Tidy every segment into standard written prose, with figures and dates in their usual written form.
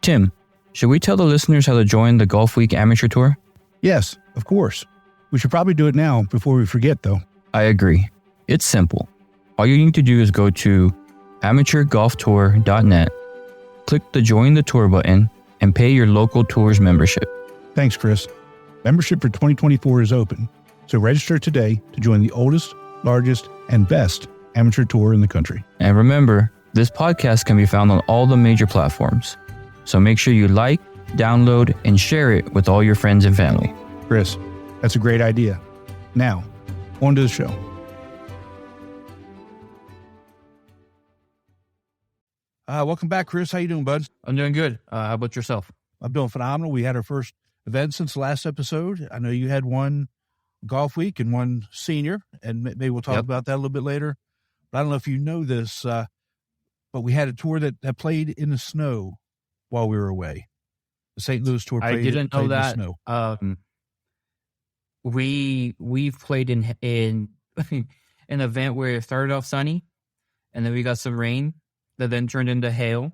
Tim, should we tell the listeners how to join the Golf Week Amateur Tour? Yes, of course. We should probably do it now before we forget, though. I agree. It's simple. All you need to do is go to amateurgolftour.net, click the Join the Tour button, and pay your local tour's membership. Thanks, Chris. Membership for 2024 is open, so register today to join the oldest, largest, and best amateur tour in the country. And remember, this podcast can be found on all the major platforms, so make sure you like, download, and share it with all your friends and family. Chris, that's a great idea. Now, on to the show. Welcome back, Chris. How you doing, bud? I'm doing good. How about yourself? I'm doing phenomenal. We had our first event since the last episode. I know you had one golf week and one senior, and maybe we'll talk about that a little bit later. But I don't know if you know this, but we had a tour that played in the snow while we were away. The St. Louis tour played, I didn't know that. In the snow. We've played in an event where it started off sunny, and then we got some rain that then turned into hail,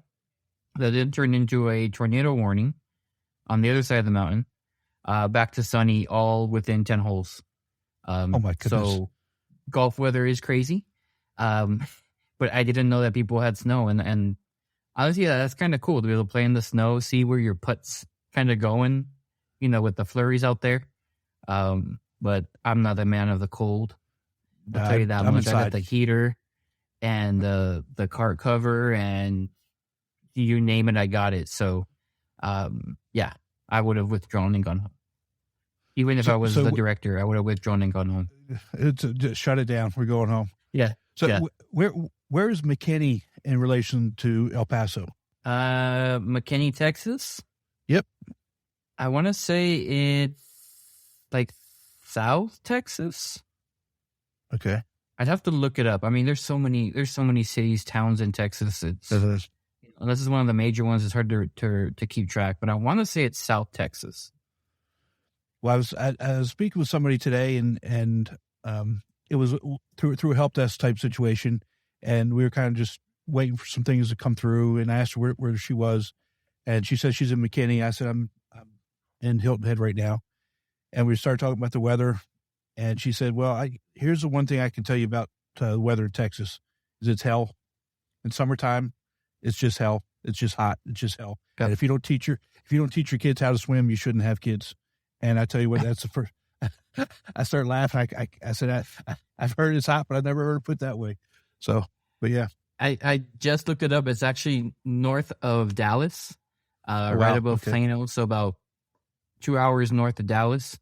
that then turned into a tornado warning on the other side of the mountain, back to sunny, all within 10 holes. Oh my goodness. So golf weather is crazy. But I didn't know that people had snow, and honestly, that's kind of cool to be able to play in the snow, see where your putt's kind of going, with the flurries out there. But I'm not a man of the cold. I'll tell you that much. I got the heater and the cart cover, and you name it, I got it. So, I would have withdrawn and gone home. Even if I was the director, I would have withdrawn and gone home. Just shut it down. We're going home. Yeah. So where is McKinney in relation to El Paso? McKinney, Texas. Yep. I want to say it's like South Texas. Okay. I'd have to look it up. I mean, there's so many cities, towns in Texas. This is one of the major ones. It's hard to keep track, but I want to say it's South Texas. Well, I was speaking with somebody today, and it was through a help desk type situation, and we were kind of just waiting for some things to come through. And I asked her where she was, and she said she's in McKinney. I said I'm in Hilton Head right now, and we started talking about the weather. And she said, "Well, here's the one thing I can tell you about the weather in Texas is it's hell. In summertime, it's just hell. It's just hot. It's just hell. Okay. And if you don't teach your kids how to swim, you shouldn't have kids." And I tell you what, that's the first. I started laughing. I said, I've heard it's hot, but I've never heard it put that way. So, but yeah. I just looked it up. It's actually north of Dallas, right above Plano. So about 2 hours north of Dallas.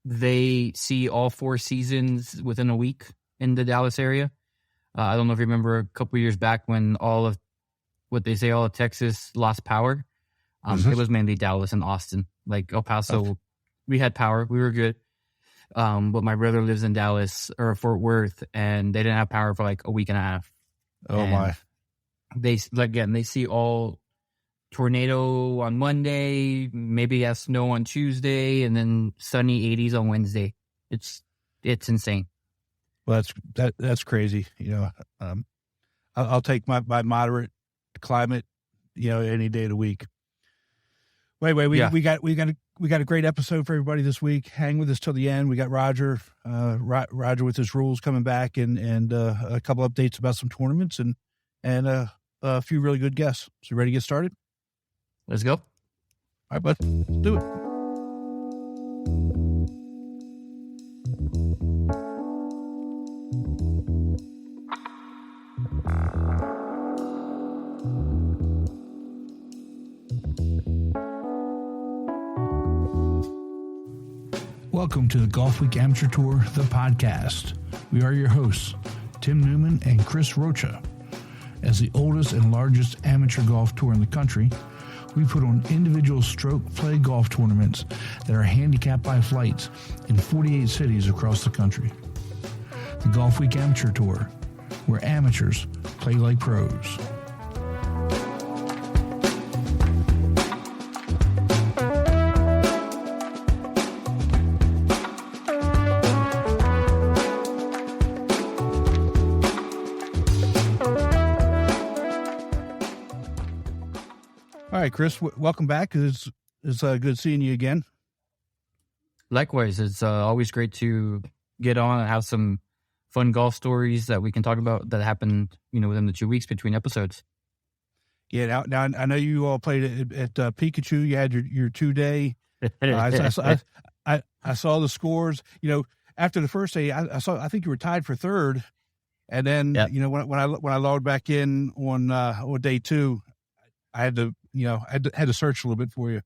They see all 4 seasons within a week in the Dallas area. I don't know if you remember a couple of years back when all of Texas lost power. It was mainly Dallas and Austin. Like El Paso, we had power. We were good. But my brother lives in Dallas or Fort Worth, and they didn't have power for like a week and a half. Oh, and my. They see all tornado on Monday, maybe have snow on Tuesday, and then sunny 80s on Wednesday. It's insane. Well, that's crazy. I'll take my moderate climate, any day of the week. Wait, we got a great episode for everybody this week. Hang with us till the end. We got Roger with his rules coming back, and a couple updates about some tournaments, and a few really good guests. So you ready to get started? Let's go. All right, bud. Let's do it. Welcome to the Golf Week Amateur Tour, the podcast. We are your hosts, Tim Newman and Chris Rocha. As the oldest and largest amateur golf tour in the country, we put on individual stroke play golf tournaments that are handicapped by flights in 48 cities across the country. The Golf Week Amateur Tour, where amateurs play like pros. All right, Chris, welcome back. It's good seeing you again. Likewise, it's always great to get on and have some fun golf stories that we can talk about that happened, within the 2 weeks between episodes. Yeah, now I know you all played at Pikachu. You had your 2-day. I saw the scores. After the first day, I think you were tied for third, and then Yep. when I logged back in on day 2, I had to had to search a little bit for you.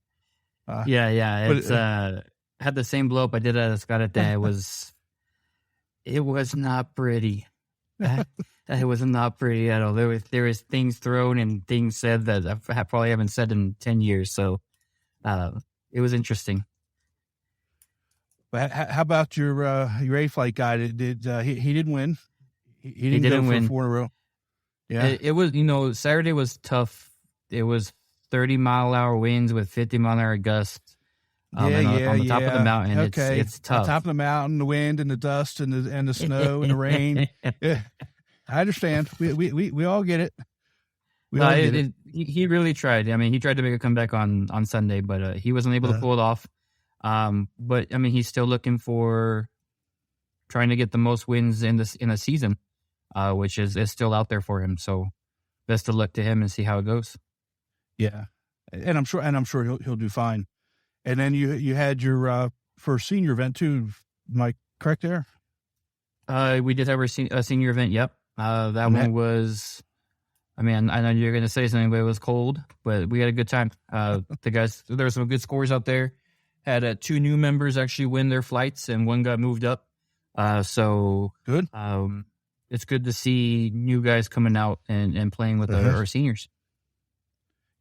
Yeah. It's had the same blow up I did at Escarate. It was not pretty. It was not pretty at all. There was things thrown and things said that I probably haven't said in 10 years. So it was interesting. But how about your A flight guy? He didn't win. He didn't win for 4 in a row. Yeah, it was Saturday was tough. It was 30-mile-an-hour winds with 50-mile-an-hour gusts. On the top of the mountain. Okay. It's tough. On top of the mountain, the wind and the dust and the snow and the rain. Yeah, I understand. We all get it. He really tried. I mean, he tried to make a comeback on Sunday, but he wasn't able to pull it off. But I mean, he's still looking for trying to get the most wins in a season, which is still out there for him. So best of luck to him and see how it goes. Yeah, and I'm sure he'll do fine. And then you had your first senior event too. Am I correct there? We did have a senior event. Yep. That one was. I mean, I know you're going to say something, but it was cold. But we had a good time. The guys, there were some good scores out there. Had 2 new members actually win their flights, and one got moved up. So good. It's good to see new guys coming out and playing with our seniors.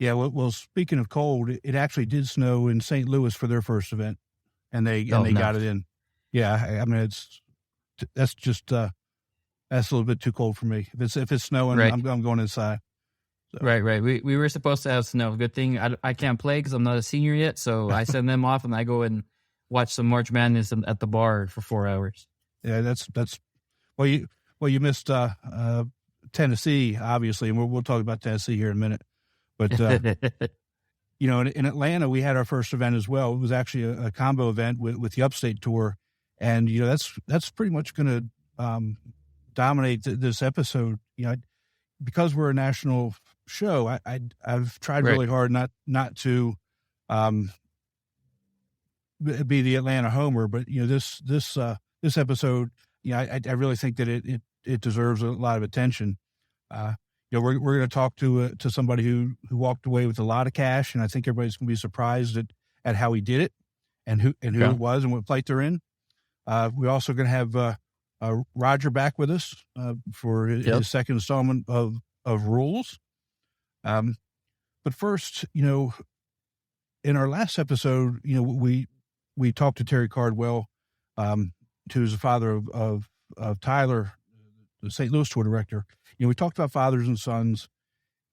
Yeah, well, speaking of cold, it actually did snow in St. Louis for their first event, and they got it in. Yeah, I mean that's a little bit too cold for me. If it's snowing, right. I'm going inside. So. Right. We were supposed to have snow. Good thing I can't play because I'm not a senior yet, so I send them off and I go and watch some March Madness at the bar for 4 hours. Yeah, that's you missed Tennessee obviously, and we'll talk about Tennessee here in a minute. But, in Atlanta, we had our first event as well. It was actually a combo event with the Upstate Tour. And, that's pretty much going to dominate this episode. Because we're a national show, I've tried really hard not to be the Atlanta homer. But, this episode, I really think that it deserves a lot of attention. We're going to talk to somebody who walked away with a lot of cash, and I think everybody's going to be surprised at how he did it, and who it was, and what flight they're in. We're also going to have Roger back with us for his second installment of Rules. But first, in our last episode, we talked to Terry Cardwell, who's the father of Tyler, the St. Louis tour director. We talked about fathers and sons,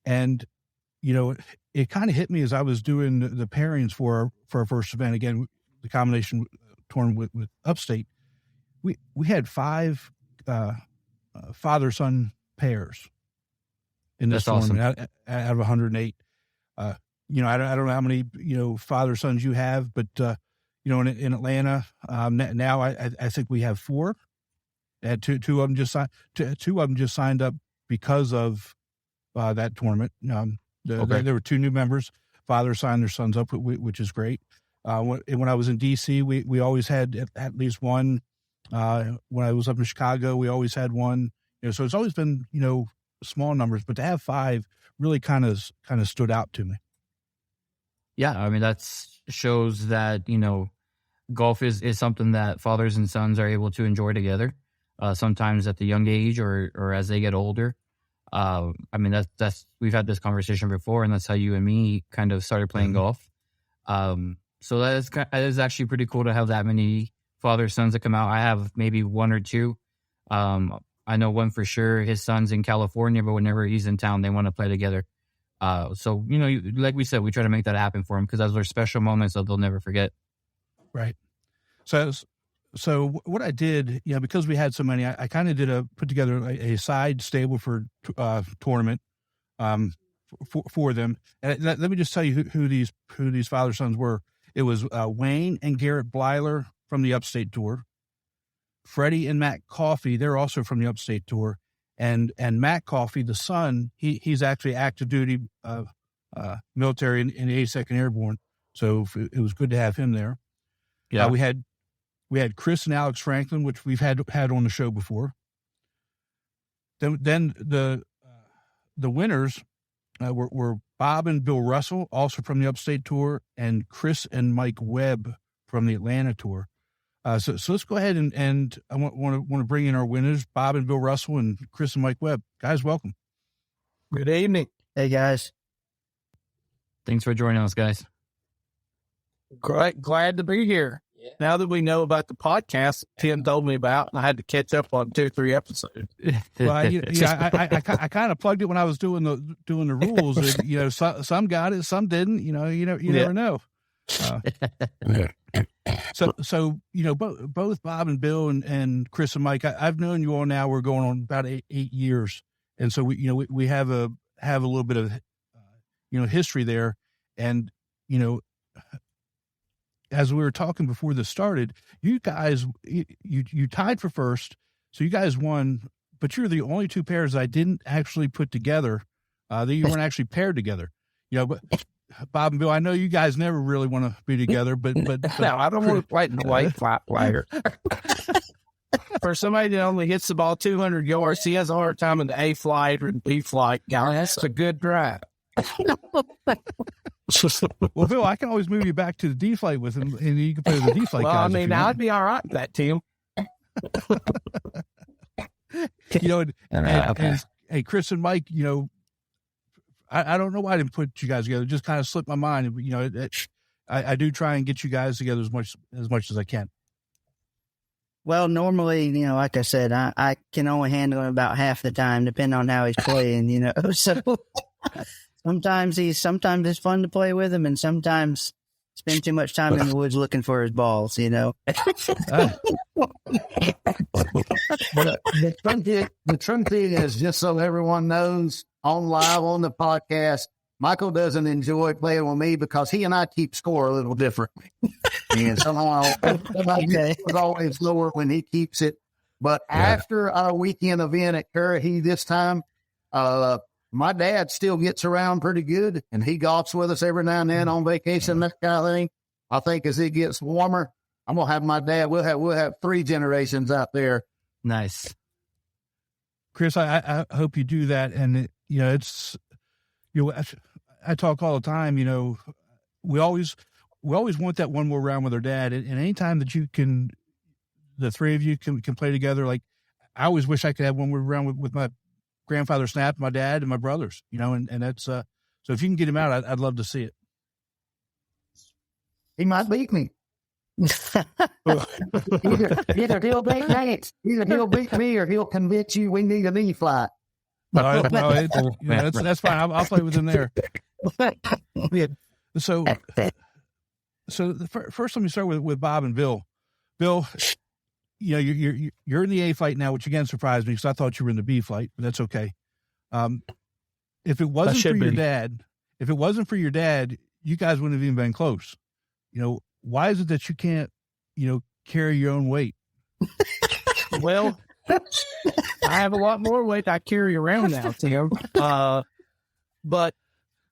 and, it kind of hit me as I was doing the pairings for our first event. Again, the combination tournament with Upstate. We had 5 father-son pairs in this tournament out of 108. I don't know how many, father-sons you have, but, in Atlanta, now I think we have 4. And two of them just signed up because of that tournament. There were 2 new members. Father signed their sons up, which is great. When I was in D.C., we always had at least one. When I was up in Chicago, we always had one. So it's always been small numbers, but to have 5 really kind of stood out to me. Yeah, I mean that shows that golf is something that fathers and sons are able to enjoy together. Sometimes at the young age or as they get older. I mean, that's we've had this conversation before, and that's how you and me kind of started playing golf. So that is actually pretty cool to have that many father sons that come out. I have maybe 1 or 2. I know one for sure. His son's in California, but whenever he's in town, they want to play together. So like we said, we try to make that happen for them because those are special moments that they'll never forget. Right. So what I did, because we had so many, I kind of put together a side Stableford tournament. for them. And let me just tell you who these father sons were. It was Wayne and Garrett Blyler from the Upstate Tour. Freddie and Matt Coffey, they're also from the Upstate Tour. And Matt Coffey, the son, he's actually active duty military in the 82nd Airborne. So it was good to have him there. Yeah, we had Chris and Alex Franklin, which we've had on the show before. Then the winners were Bob and Bill Russell, also from the Upstate Tour, and Chris and Mike Webb from the Atlanta Tour. So let's go ahead and I want to bring in our winners, Bob and Bill Russell and Chris and Mike Webb. Guys, welcome. Good evening. Hey, guys. thanks for joining us, guys. Great. Glad to be here. Yeah. Now that we know about the podcast Tim told me about, and I had to catch up on 2 or 3 episodes. Well, I kind of plugged it when I was doing the rules. And, some got it, some didn't. You never know. So both Bob and Bill and Chris and Mike, I've known you all now. We're going on about eight years, and so we have a little bit of history there, and as we were talking before this started, you guys you tied for first, so you guys won, but you're the only 2 pairs I didn't actually put together. That you weren't actually paired together. But Bob and Bill, I know you guys never really want to be together, but no, I don't want to fight in the white flat flagger. For somebody that only hits the ball 200 yards, he has a hard time in the A flight or the B flight. That's a good drive. Well, Bill, I can always move you back to the D flight with him, and you can play with the D flight guys. Well, I mean, I'd be all right with that, Tim. Hey, Chris and Mike, I don't know why I didn't put you guys together. It just kind of slipped my mind. I do try and get you guys together as much as I can. Well, normally, like I said, I can only handle him about half the time, depending on how he's playing, So sometimes it's fun to play with him, and sometimes spend too much time in the woods looking for his balls, The truth is, just so everyone knows, on live on the podcast, Michael doesn't enjoy playing with me because he and I keep score a little differently. And somehow was always lower when he keeps it. But after our weekend event at Currahee this time, my dad still gets around pretty good, and he golfs with us every now and then on vacation, that kind of thing. I think as it gets warmer, I'm gonna have my dad. We'll have 3 generations out there. Nice, Chris. I hope you do that, and it's I talk all the time. We always want that one more round with our dad, and anytime that you can, the 3 of you can play together. Like I always wish I could have one more round with my grandfather Snap, my dad, and my brothers, and that's, so if you can get him out, I'd love to see it. He might beat me. either he'll beat Nate, either he'll beat me, or he'll convince you we need an E-flight. No, that's fine. I'll play with him there. So first let me start with Bob and Bill. Bill, you're in the A flight now, which again surprised me because I thought you were in the B flight, but that's okay. If it wasn't for your dad, you guys wouldn't have even been close. Why is it that you can't, carry your own weight? Well, I have a lot more weight I carry around now, Tim. But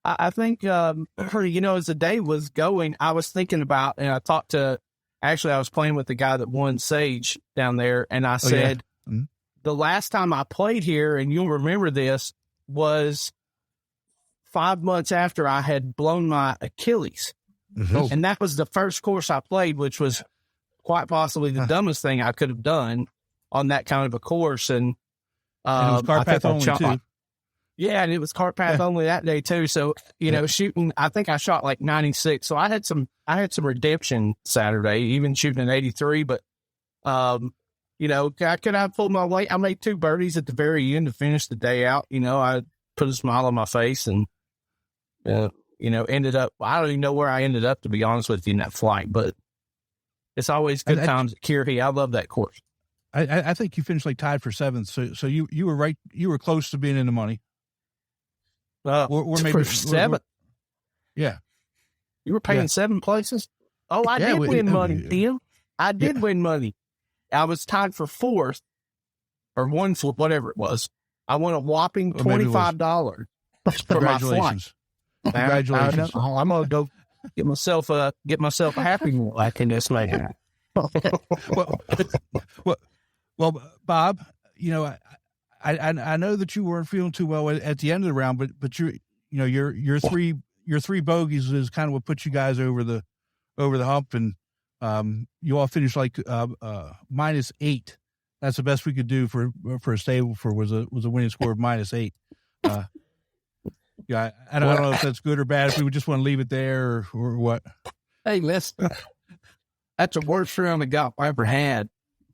I think, as the day was going, I was thinking about, and I was playing with the guy that won Sage down there, and I said, the last time I played here, and you'll remember this, was 5 months after I had blown my Achilles. Mm-hmm. And that was the first course I played, which was quite possibly the dumbest thing I could have done on that kind of a course. And it was cart path only too. Yeah, and it was cart path only that day too. So, shooting, I think I shot like 96. So I had some redemption Saturday, even shooting an 83. But, I could have pulled my weight. I made 2 birdies at the very end to finish the day out. I put a smile on my face and, ended up, I don't even know where I ended up, to be honest with you, in that flight. But it's always good times at Currahee. I love that course. I think you finished like tied for 7th. So you were right. You were close to being in the money. or maybe for 7. Yeah. You were paying 7 places? Oh, I did win money, Tim. I did win money. I was tied for 4th or 1 for whatever it was. I won a whopping $25 for my flight. Congratulations. I'm going to go get myself a happy meal in this later. well, Bob, you know, I know that you weren't feeling too well at the end of the round, but your three bogeys is kind of what put you guys over the hump, and you all finished like -8. That's the best we could do for a Stableford was a winning score of -8. Yeah, I don't know if that's good or bad. If we would just want to leave it there or what. Hey, that's the worst round of golf I ever had,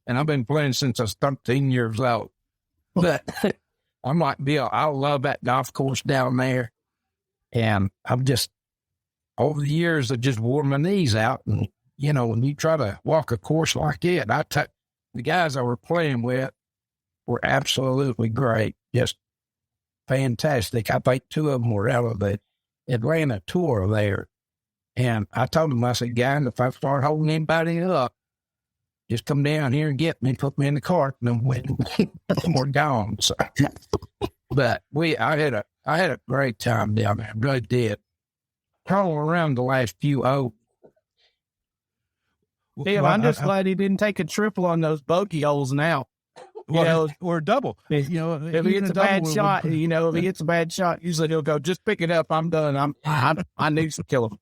and I've been playing since I was 13 years old. But I'm like Bill, I love that golf course down there, and I'm just over the years I just wore my knees out, and you know when you try to walk a course like it, the guys I were playing with were absolutely great, just fantastic. I think 2 of them were out of the Atlanta tour there. And I told them, I said, guys, if I start holding anybody up, just come down here and get me, put me in the cart, and then we're gone. So, but I had a great time down there. I really did. Crawling around the last few holes. Well, I'm just glad he didn't take a triple on those bogey holes now. Or a double. If he gets a bad shot, if he gets a bad shot, usually he'll go, just pick it up. I'm done. I need to kill him.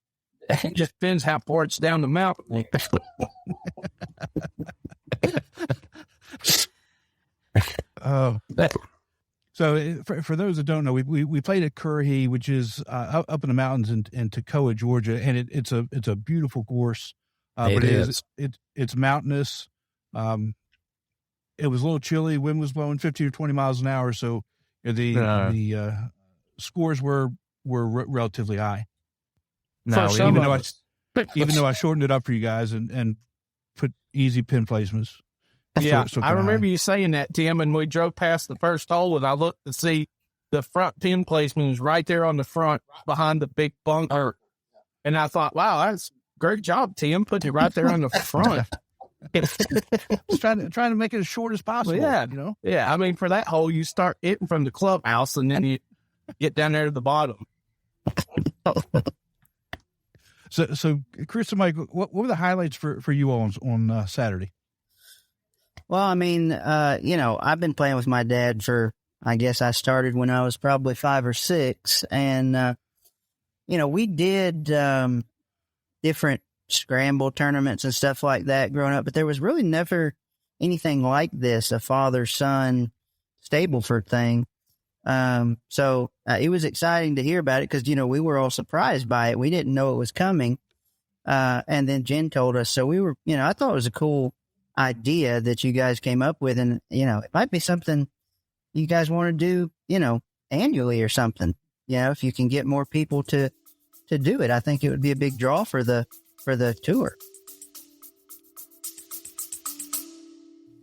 It just depends how far it's down the mountain. So for those that don't know, we played at Currahee, which is up in the mountains in Toccoa, Georgia, and it's a beautiful course. But it's mountainous. It was a little chilly. Wind was blowing 15 or 20 miles an hour, so the scores were relatively high. No, even though I shortened it up for you guys and put easy pin placements. Yeah, I remember you saying that, Tim, and we drove past the first hole, and I looked to see the front pin placement was right there on the front, behind the big bunker. And I thought, wow, that's a great job, Tim, putting it right there on the front. Just trying to make it as short as possible. Yeah, Yeah, I mean, for that hole, you start hitting from the clubhouse, and then you get down there to the bottom. So Chris and Mike, what were the highlights for you all on Saturday? Well, I mean, I've been playing with my dad I guess I started when I was probably 5 or 6, and we did different scramble tournaments and stuff like that growing up, but there was really never anything like this, a father-son Stableford thing. So it was exciting to hear about it because, we were all surprised by it. We didn't know it was coming. And then Jen told us. So we were, I thought it was a cool idea that you guys came up with. And, it might be something you guys want to do, annually or something. If you can get more people to do it, I think it would be a big draw for the tour.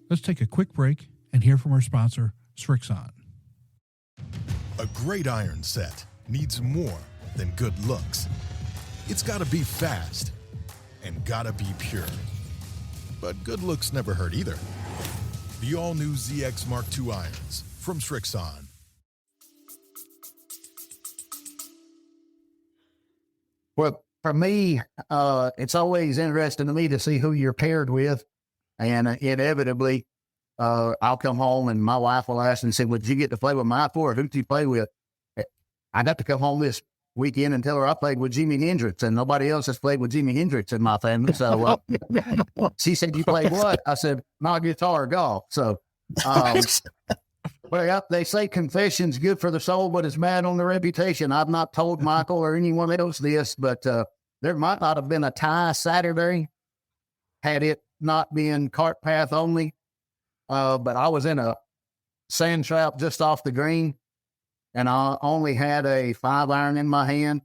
Let's take a quick break and hear from our sponsor, Srixon. A great iron set needs more than good looks. It's got to be fast and got to be pure. But good looks never hurt either. The all-new ZX Mark II irons from Srixon. Well, for me, it's always interesting to me to see who you're paired with. And inevitably, I'll come home and my wife will ask and say, well, did you get to play with Mike or who did you play with? I'd have to come home this weekend and tell her I played with Jimi Hendrix and nobody else has played with Jimi Hendrix in my family. So she said, you played what? I said, my guitar, golf. So, well, they say confession's good for the soul, but it's bad on the reputation. I've not told Michael or anyone else this, but there might not have been a tie Saturday had it not been cart path only. But I was in a sand trap just off the green, and I only had a 5-iron in my hand,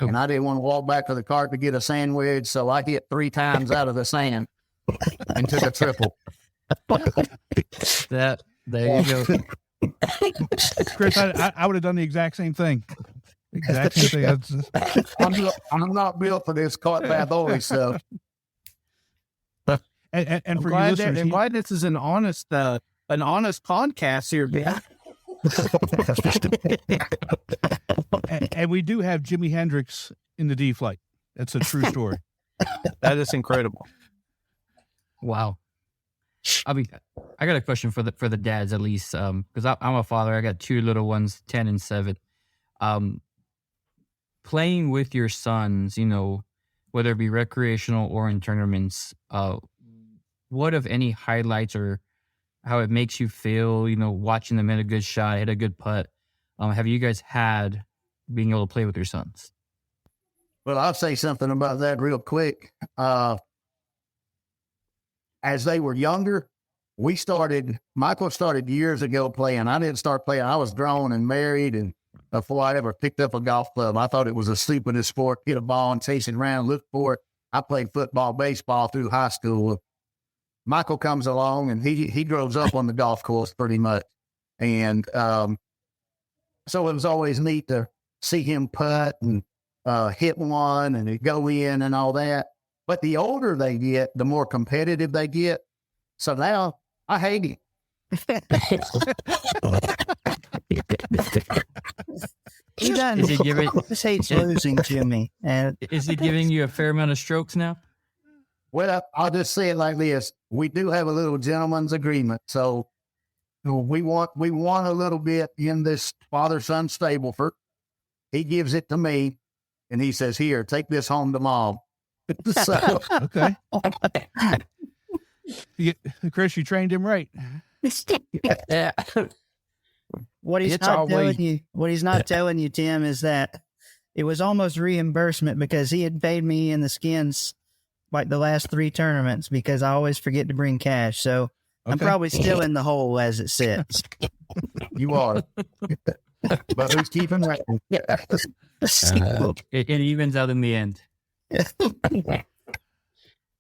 and I didn't want to walk back to the cart to get a sand wedge, so I hit 3 times out of the sand and took a triple. There you go. Chris, I would have done the exact same thing. Exact same thing. I'm not built for this cart path only stuff. And for you listeners, I'm glad this is an honest podcast here, Ben. and we do have Jimi Hendrix in the D flight. That's a true story. That is incredible. Wow. I got a question for the dads at least, because I'm a father. I got 2 little ones, 10 and 7. Playing with your sons, whether it be recreational or in tournaments, what if any highlights or how it makes you feel, watching them hit a good shot, hit a good putt, have you guys had being able to play with your sons? Well, I'll say something about that real quick. As they were younger, Michael started years ago playing. I didn't start playing. I was grown and married, and before I ever picked up a golf club, I thought it was the stupidest sport. Hit a ball and chase it around, look for it. I played football, baseball through high school. Michael comes along, and he grows up on the golf course pretty much. And so it was always neat to see him putt and hit one and go in and all that. But the older they get, the more competitive they get. So now I hate him. He doesn't. Just hates losing to me. And Is he giving you a fair amount of strokes now? Well, I'll just say it like this. We do have a little gentleman's agreement. So we want a little bit in this father-son Stableford. He gives it to me, and he says, "Here, take this home to Mom." So, okay. Chris, you trained him right. Yeah. what he's not telling you, Tim, is that it was almost reimbursement because he had paid me in the skins like the last 3 tournaments because I always forget to bring cash. So I'm probably still in the hole as it sits. you are. But who's keeping right? It evens out in the end.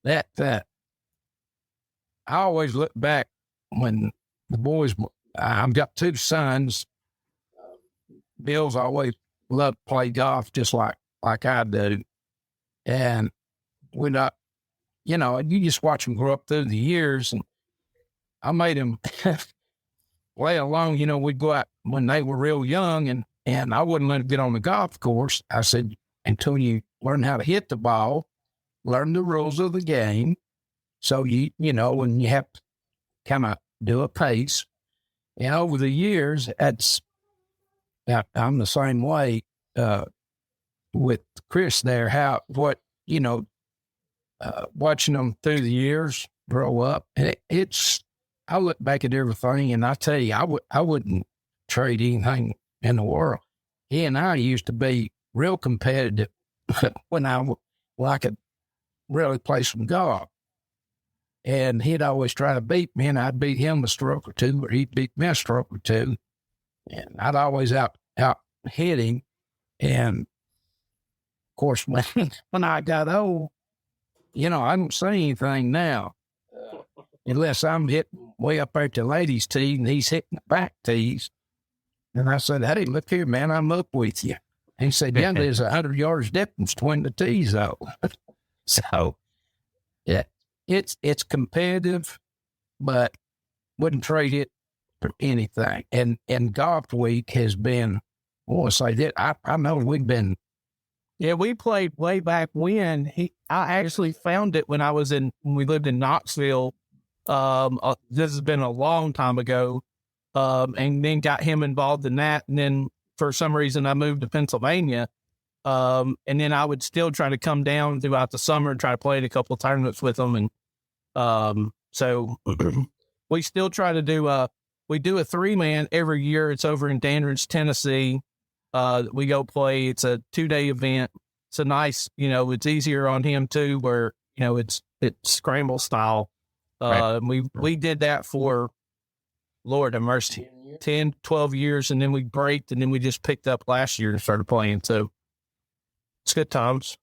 That I always look back when the boys. I've got 2 sons. Bill's always loved to play golf just like I do, and we're not. You just watch them grow up through the years, and I made them play along. We'd go out when they were real young, and I wouldn't let them get on the golf course. I said, until you learn how to hit the ball, learn the rules of the game. So when you have to kind of do a pace. And over the years, I'm the same way with Chris there. Watching them through the years grow up, and I look back at everything, and I tell you, I wouldn't trade anything in the world. He and I used to be real competitive when I could really play some golf. And he'd always try to beat me, and I'd beat him a stroke or 2, or he'd beat me a stroke or 2. And I'd always out hit him. And of course, when I got old, I don't see anything now, unless I'm hitting way up there at the ladies' tee and he's hitting the back tees. And I said, "Hey, look here, man, I'm up with you." And he said, "Yeah, there's 100 yards difference between the tees, though." So, yeah, it's competitive, but wouldn't trade it for anything. And golf week has been, I want to say that I know we've been. Yeah, we played way back when. I actually found it when we lived in Knoxville. This has been a long time ago. And then got him involved in that. And then for some reason I moved to Pennsylvania. And then I would still try to come down throughout the summer and try to play in a couple of tournaments with them. And, so we still try to do we do a 3-man every year. It's over in Dandridge, Tennessee. We go play. It's a 2-day event. It's a nice, it's easier on him too, where, it's scramble style. Right. We did that for, Lord have mercy, 10, 12 years, and then we braked, and then we just picked up last year and started playing. So it's good times.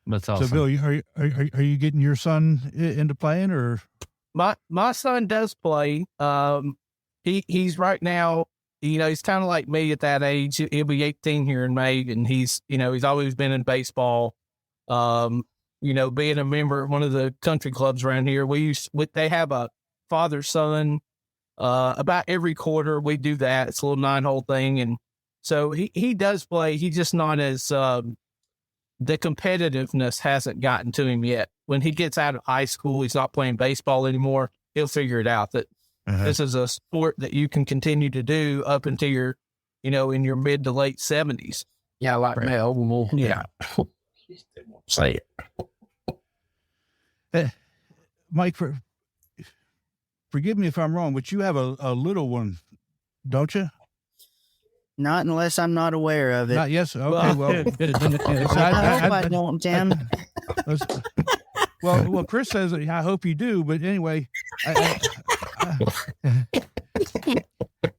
That's awesome. So, Bill, are you getting your son into playing, or? my son does play. He's right now, he's kind of like me at that age. He'll be 18 here in May, and he's always been in baseball. Being a member of one of the country clubs around here, they have a father-son, about every quarter we do that. It's a little 9-hole thing. And so he does play. He's just not as, the competitiveness hasn't gotten to him yet. When he gets out of high school, he's not playing baseball anymore. He'll figure it out that this is a sport that you can continue to do up until you're, in your mid to late 70s. Yeah, like Mel. Yeah. Say it. Mike, forgive me if I'm wrong, but you have a little one, don't you? Not unless I'm not aware of it. Not yes. Okay. Well, I hope I don't, Tim. Well, Chris says I hope you do, but anyway,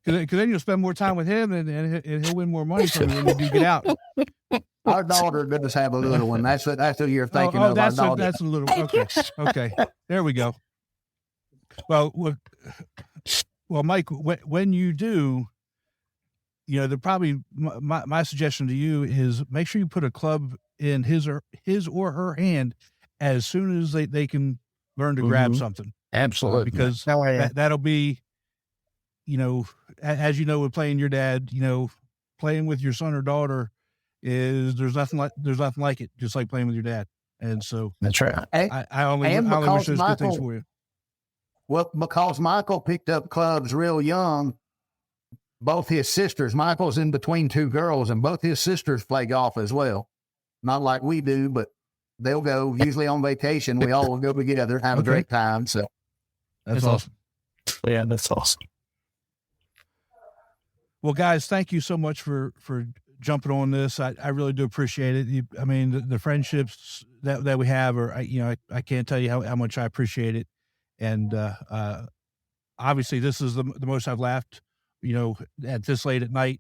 because then you'll spend more time with him, and he'll win more money from you when you get out. Our daughter does have a little one. That's what you're thinking of. That's our daughter. That's a little. Okay. There we go. Well, Mike, when you do, my suggestion to you is make sure you put a club in his or her hand as soon as they can learn to grab something. Absolutely. Because that'll be, as with playing your dad, playing with your son or daughter there's nothing like it, just like playing with your dad. And so that's right. I only wish those good things for you. Well, because Michael picked up clubs real young, both his sisters, Michael's in between two girls, and both his sisters play golf as well. Not like we do, but they'll go usually on vacation. We all will go together, have a great time. So that's awesome. Yeah, that's awesome. Well, guys, thank you so much for jumping on this. I really do appreciate it. The friendships that we have are, I can't tell you how much I appreciate it. And obviously this is the most I've laughed, at this late at night,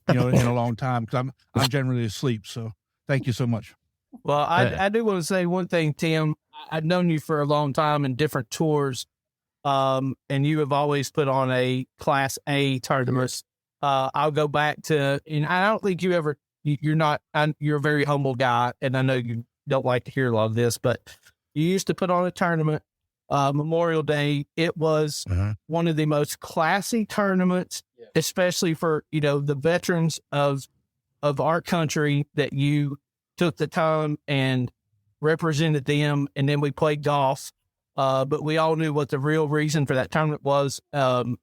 in a long time, because I'm generally asleep. So thank you so much. Well, I do want to say one thing, Tim. I've known you for a long time in different tours, and you have always put on a Class A tournament. I'll go back to, and I don't think you're a very humble guy, and I know you don't like to hear a lot of this, but you used to put on a tournament, Memorial Day. It was one of the most classy tournaments, especially for, the veterans of our country, that you took the time and represented them. And then we played golf. But we all knew what the real reason for that tournament was. And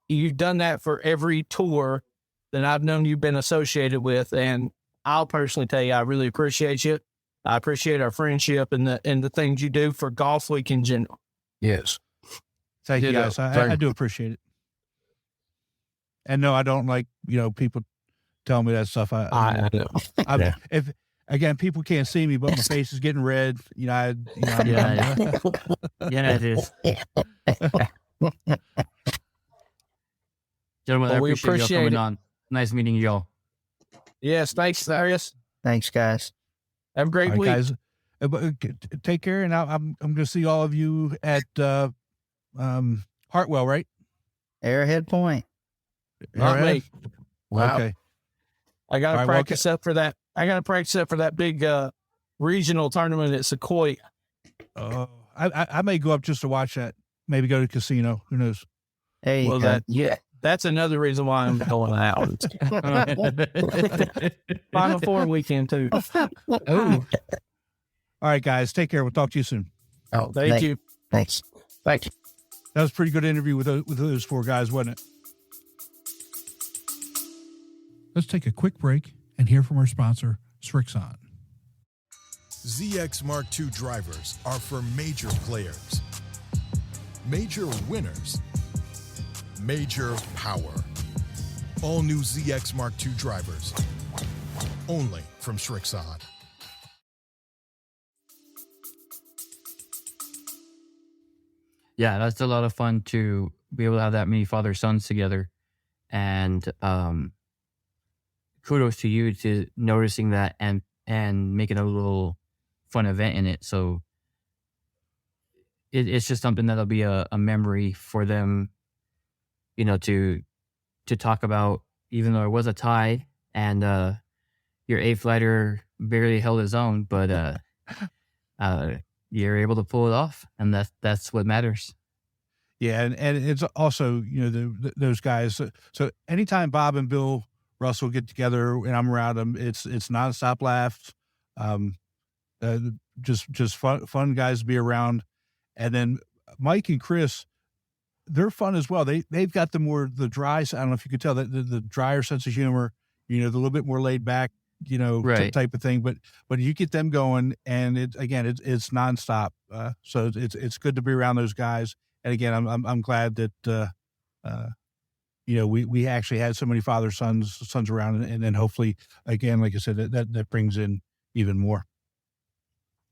you've done that for every tour that I've known you've been associated with. And I'll personally tell you, I really appreciate you. I appreciate our friendship and the things you do for Golf Week in general. Yes. Thank you, guys. I do appreciate it. And no, I don't like, people tell me that stuff. I know. If again, people can't see me, but my face is getting red. Yeah, it is. Gentlemen, I appreciate y'all coming on. Nice meeting y'all. Yes, thanks, Darius. Thanks, guys. Have a great week, guys. Take care, and I'm going to see all of you at Hartwell, right? Arrowhead Point. Not me. Wow. Okay. I got to practice up for that. I got to practice up for that big regional tournament at Sequoia. I may go up just to watch that. Maybe go to the casino. Who knows? Hey, that's another reason why I'm going out. Final Four weekend too. Oh. All right, guys. Take care. We'll talk to you soon. Oh, thank you. Thanks. Thank you. That was a pretty good interview with those four guys, wasn't it? Let's take a quick break and hear from our sponsor, Srixon. ZX Mark II drivers are for major players, major winners, major power. All new ZX Mark II drivers, only from Srixon. Yeah, that's a lot of fun to be able to have that many father-sons together. And kudos to you to noticing that and making a little fun event in it. So it's just something that'll be a memory for them, to talk about, even though it was a tie and your A flighter barely held his own, but you're able to pull it off, and that's what matters. Yeah, and it's also those guys. So anytime Bob and Bill Russell get together and I'm around them, it's nonstop laughs. Just fun guys to be around. And then Mike and Chris, they're fun as well. They've got the dry. I don't know if you could tell that the drier sense of humor. The little bit more laid back, Right. type of thing. But you get them going, and it's nonstop. So it's good to be around those guys. And again, I'm glad that we actually had so many father sons around, and then hopefully again, like I said, that brings in even more.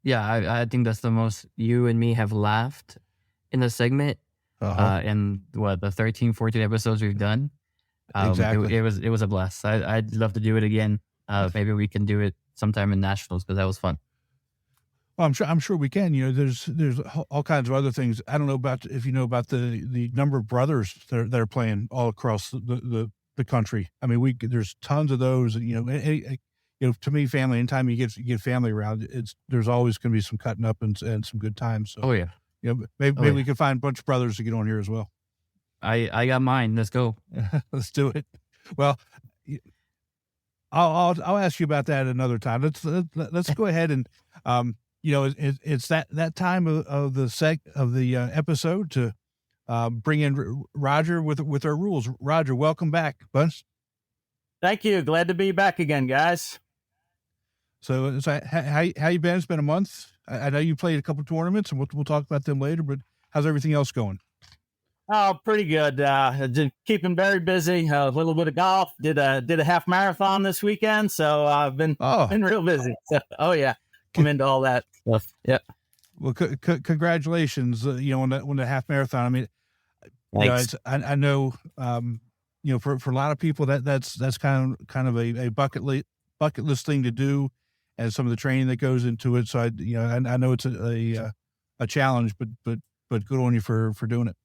Yeah, I think that's the most you and me have laughed in the segment. In the 13, 14 episodes we've done. Exactly. It was a blast. I'd love to do it again. Maybe we can do it sometime in nationals, because that was fun. Well, I'm sure we can. There's all kinds of other things. I don't know if you know about the number of brothers that are playing all across the country. I mean, there's tons of those. To me, family. Anytime you get family around, there's always going to be some cutting up and some good times. So, Oh yeah. Maybe we can find a bunch of brothers to get on here as well. I got mine. Let's go. Let's do it. Well, I'll ask you about that another time. Let's go ahead and it's that time of the episode to bring in Roger with our rules. Roger, welcome back, bud. Thank you. Glad to be back again, guys. So how you been? It's been a month. I know you played a couple of tournaments, and we'll talk about them later. But how's everything else going? Oh, pretty good. Just keeping very busy. A little bit of golf. Did a half marathon this weekend, so I've been real busy. So, yeah, I'm into all that stuff. Yeah. Well, congratulations. On the half marathon. I mean, thanks. I know. For a lot of people that's kind of a bucket list thing to do, and some of the training that goes into it. So I know it's a challenge, but good on you for doing it.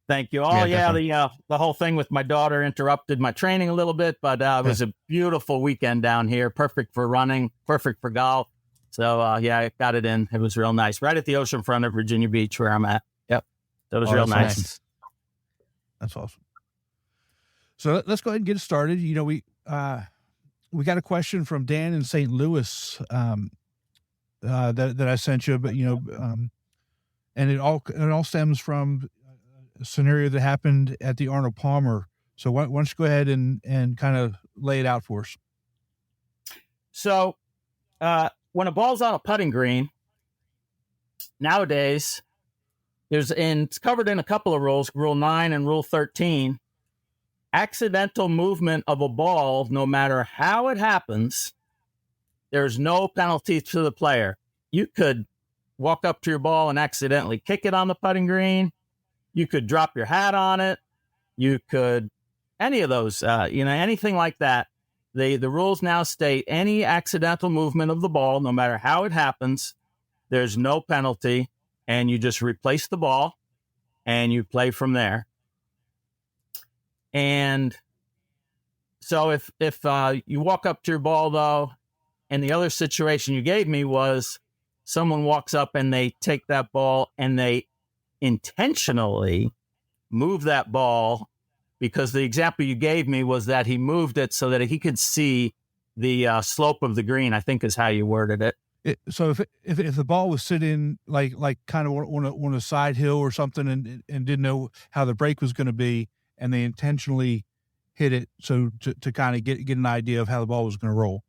Thank you. Yeah, the whole thing with my daughter interrupted my training a little bit, but it was a beautiful weekend down here. Perfect for running, perfect for golf. So I got it in. It was real nice. Right at the ocean front of Virginia Beach where I'm at. Yep. So it was real nice. That's awesome. So let's go ahead and get it started. We got a question from Dan in St. Louis that I sent you, but and it all stems from a scenario that happened at the Arnold Palmer. So why don't you go ahead and kind of lay it out for us? So when a ball's on a putting green nowadays, it's covered in a couple of rules, Rule 9 and Rule 13. Accidental movement of a ball, no matter how it happens, there's no penalty to the player. You could walk up to your ball and accidentally kick it on the putting green. You could drop your hat on it. You could, any of those, anything like that. The rules now state any accidental movement of the ball, no matter how it happens, there's no penalty, and you just replace the ball and you play from there. And so if you walk up to your ball, though, and the other situation you gave me was someone walks up and they take that ball and they intentionally move that ball, because the example you gave me was that he moved it so that he could see the slope of the green, I think is how you worded it. So if the ball was sitting like kind of on a side hill or something and didn't know how the break was going to be, and they intentionally hit it so to kind of get an idea of how the ball was going to roll.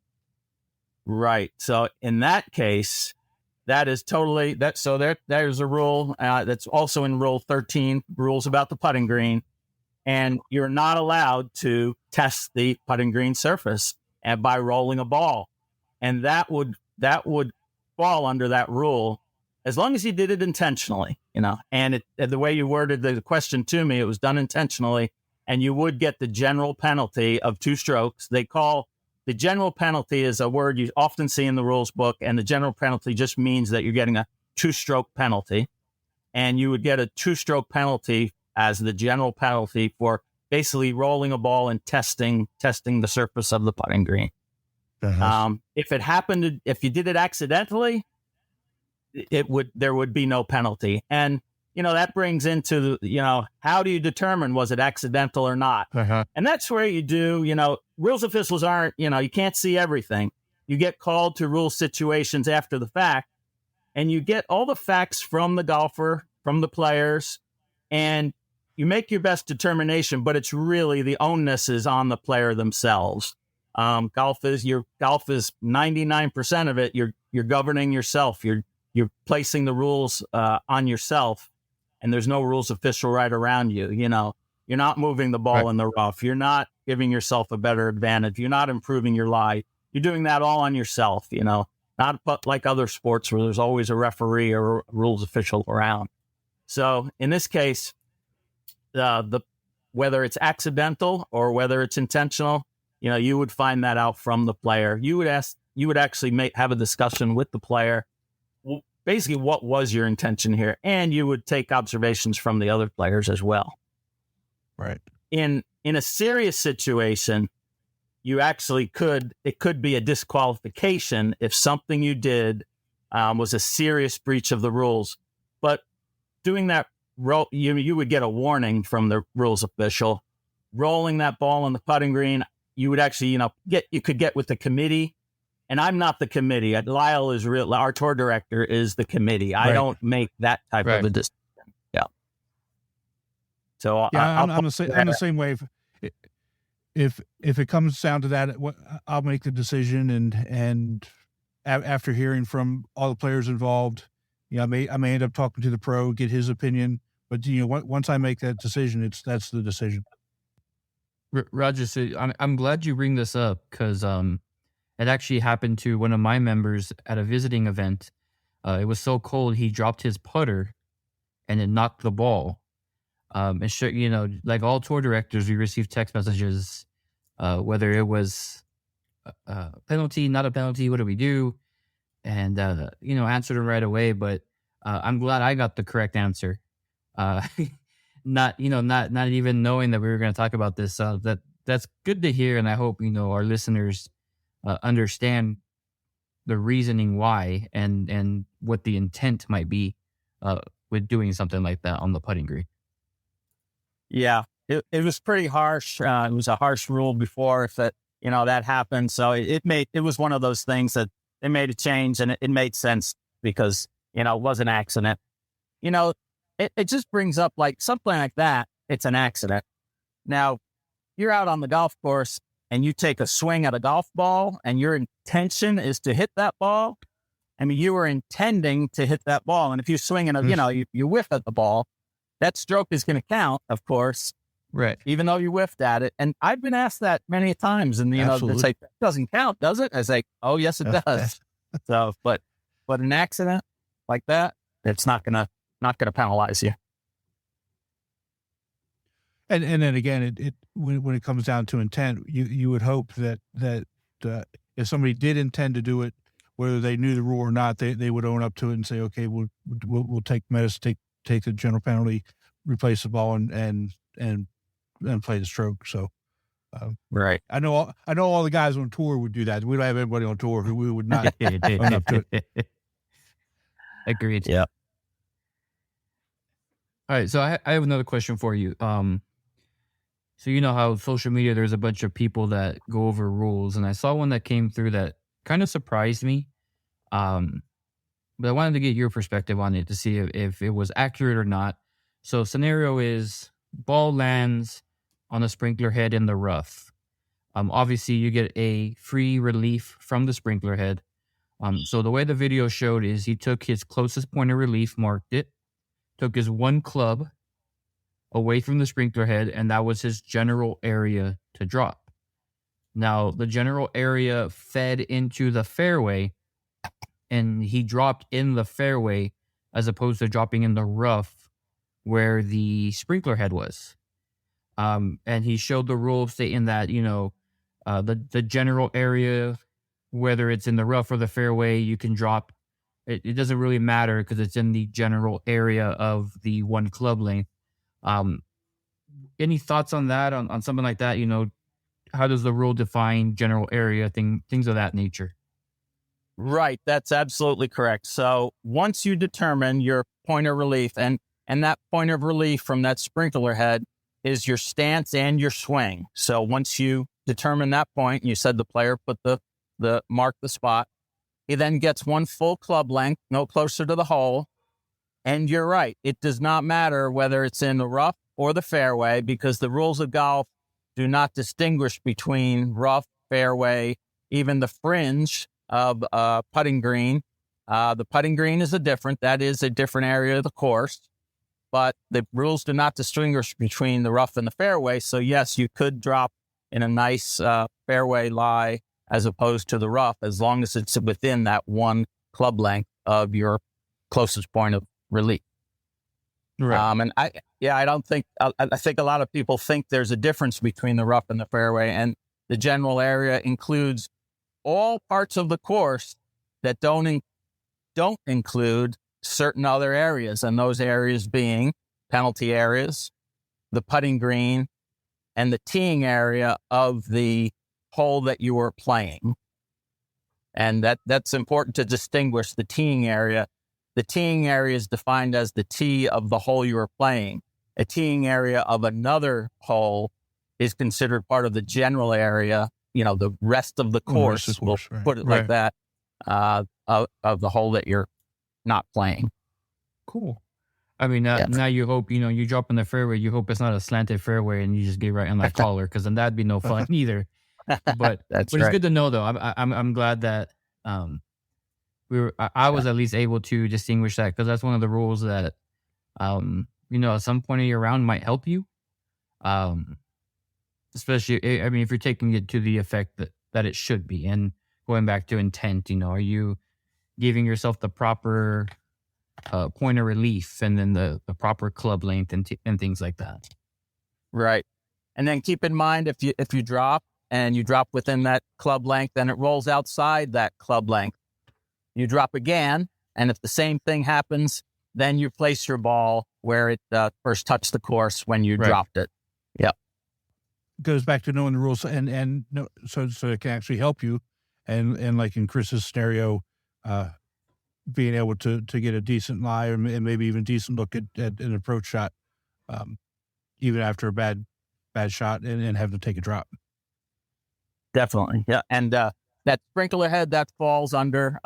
Right. So in that case, that is totally that. So there's a rule that's also in Rule 13, rules about the putting green, and you're not allowed to test the putting green surface by rolling a ball, and that would fall under that rule as long as you did it intentionally, and the way you worded the question to me, it was done intentionally, and you would get the general penalty of 2 strokes. They call the general penalty is a word you often see in the rules book, and the general penalty just means that you're getting a 2-stroke penalty. and you would get a 2-stroke penalty as the general penalty for basically rolling a ball and testing the surface of the putting green. If you did it accidentally, there would be no penalty. And, that brings into, how do you determine was it accidental or not? And that's where you do, rules officials aren't, you can't see everything. You get called to rule situations after the fact, and you get all the facts from the golfer, from the players, and you make your best determination, but it's really the onus is on the player themselves. Golf is 99% of it. You're governing yourself. You're placing the rules on yourself, and there's no rules official right around you. You're not moving the ball in the rough. You're not giving yourself a better advantage. You're not improving your lie. You're doing that all on yourself. Not like other sports where there's always a referee or a rules official around. So in this case, whether it's accidental or whether it's intentional, you would find that out from the player. You would actually have a discussion with the player. Basically, what was your intention here? And you would take observations from the other players as well. Right. In a serious situation, it could be a disqualification if something you did was a serious breach of the rules. But doing that, you would get a warning from the rules official. Rolling that ball on the putting green, you would actually, you could get with the committee. And I'm not the committee. Lyle is our tour director is the committee. I don't make that type of a decision. Yeah. So I'm the same way. If it comes down to that, I'll make the decision, and after hearing from all the players involved, I may end up talking to the pro, get his opinion. But once I make that decision, that's the decision. Roger, so I'm glad you bring this up because it actually happened to one of my members at a visiting event. It was so cold he dropped his putter, and it knocked the ball. And sure, like all tour directors, we received text messages, whether it was a penalty, not a penalty, what do we do? And, answered it right away. But I'm glad I got the correct answer. Not even knowing that we were going to talk about this. That's good to hear. And I hope, our listeners understand the reasoning why and what the intent might be with doing something like that on the putting green. Yeah, it was pretty harsh. It was a harsh rule before if that happened. So it was one of those things that they made a change, and it made sense because, it was an accident. It just brings up like something like that. It's an accident. Now, you're out on the golf course and you take a swing at a golf ball and your intention is to hit that ball. I mean, you were intending to hit that ball. And if you swing and, you whiff at the ball, that stroke is going to count, of course. Right. Even though you whiffed at it. And I've been asked that many times. And, it's like, that doesn't count, does it? I was like, oh, yes, it does. So, but an accident like that, it's not going to penalize you. And then again, when it comes down to intent, you would hope that if somebody did intend to do it, whether they knew the rule or not, they would own up to it and say, okay, we'll take medicine, take the general penalty, replace the ball, and play the stroke. So, right. I know all the guys on tour would do that. We don't have anybody on tour who would not own up to it. Agreed. Yeah. All right, so I have another question for you. So you know how social media, there's a bunch of people that go over rules, and I saw one that came through that kind of surprised me. But I wanted to get your perspective on it to see if it was accurate or not. So scenario is ball lands on a sprinkler head in the rough. Obviously you get a free relief from the sprinkler head. So the way the video showed is he took his closest point of relief, marked it, took his one club away from the sprinkler head, and that was his general area to drop. Now, the general area fed into the fairway, and he dropped in the fairway as opposed to dropping in the rough where the sprinkler head was. And he showed the rule stating that, the general area, whether it's in the rough or the fairway, you can drop it doesn't really matter because it's in the general area of the one club length. Any thoughts on that, on something like that? How does the rule define general area, things of that nature? Right. That's absolutely correct. So once you determine your point of relief, and that point of relief from that sprinkler head is your stance and your swing. So once you determine that point, you said the player put mark the spot, he then gets one full club length, no closer to the hole. And you're right. It does not matter whether it's in the rough or the fairway, because the rules of golf do not distinguish between rough, fairway, even the fringe of putting green. The putting green is that is a different area of the course, but the rules do not distinguish between the rough and the fairway. So yes, you could drop in a nice fairway lie as opposed to the rough, as long as it's within that one club length of your closest point of relief. Right. And I think a lot of people think there's a difference between the rough and the fairway, and the general area includes all parts of the course that don't include certain other areas, and those areas being penalty areas, the putting green, and the teeing area of the hole that you were playing. And that's important to distinguish the teeing area. The teeing area is defined as the tee of the hole you were playing. A teeing area of another hole is considered part of the general area, the rest of the course, we'll put it like that, of the hole that you're not playing. Cool. I mean, now you hope, you drop in the fairway, you hope it's not a slanted fairway and you just get right on that collar, because then that'd be no fun either. But That's but it's good to know, though. I'm glad that I was at least able to distinguish that, because that's one of the rules that at some point of your round might help you. Especially, I mean, if you're taking it to the effect that it should be, and going back to intent, are you giving yourself the proper point of relief, and then the proper club length and things like that. Right. And then keep in mind, if you drop and you drop within that club length and it rolls outside that club length, you drop again. And if the same thing happens, then you place your ball where it first touched the course when you dropped it. Yep. Goes back to knowing the rules and so it can actually help you. And like in Chris's scenario, being able to get a decent lie and maybe even decent look at an approach shot, even after a bad shot and have to take a drop. Definitely. Yeah. And that sprinkler head, that falls under,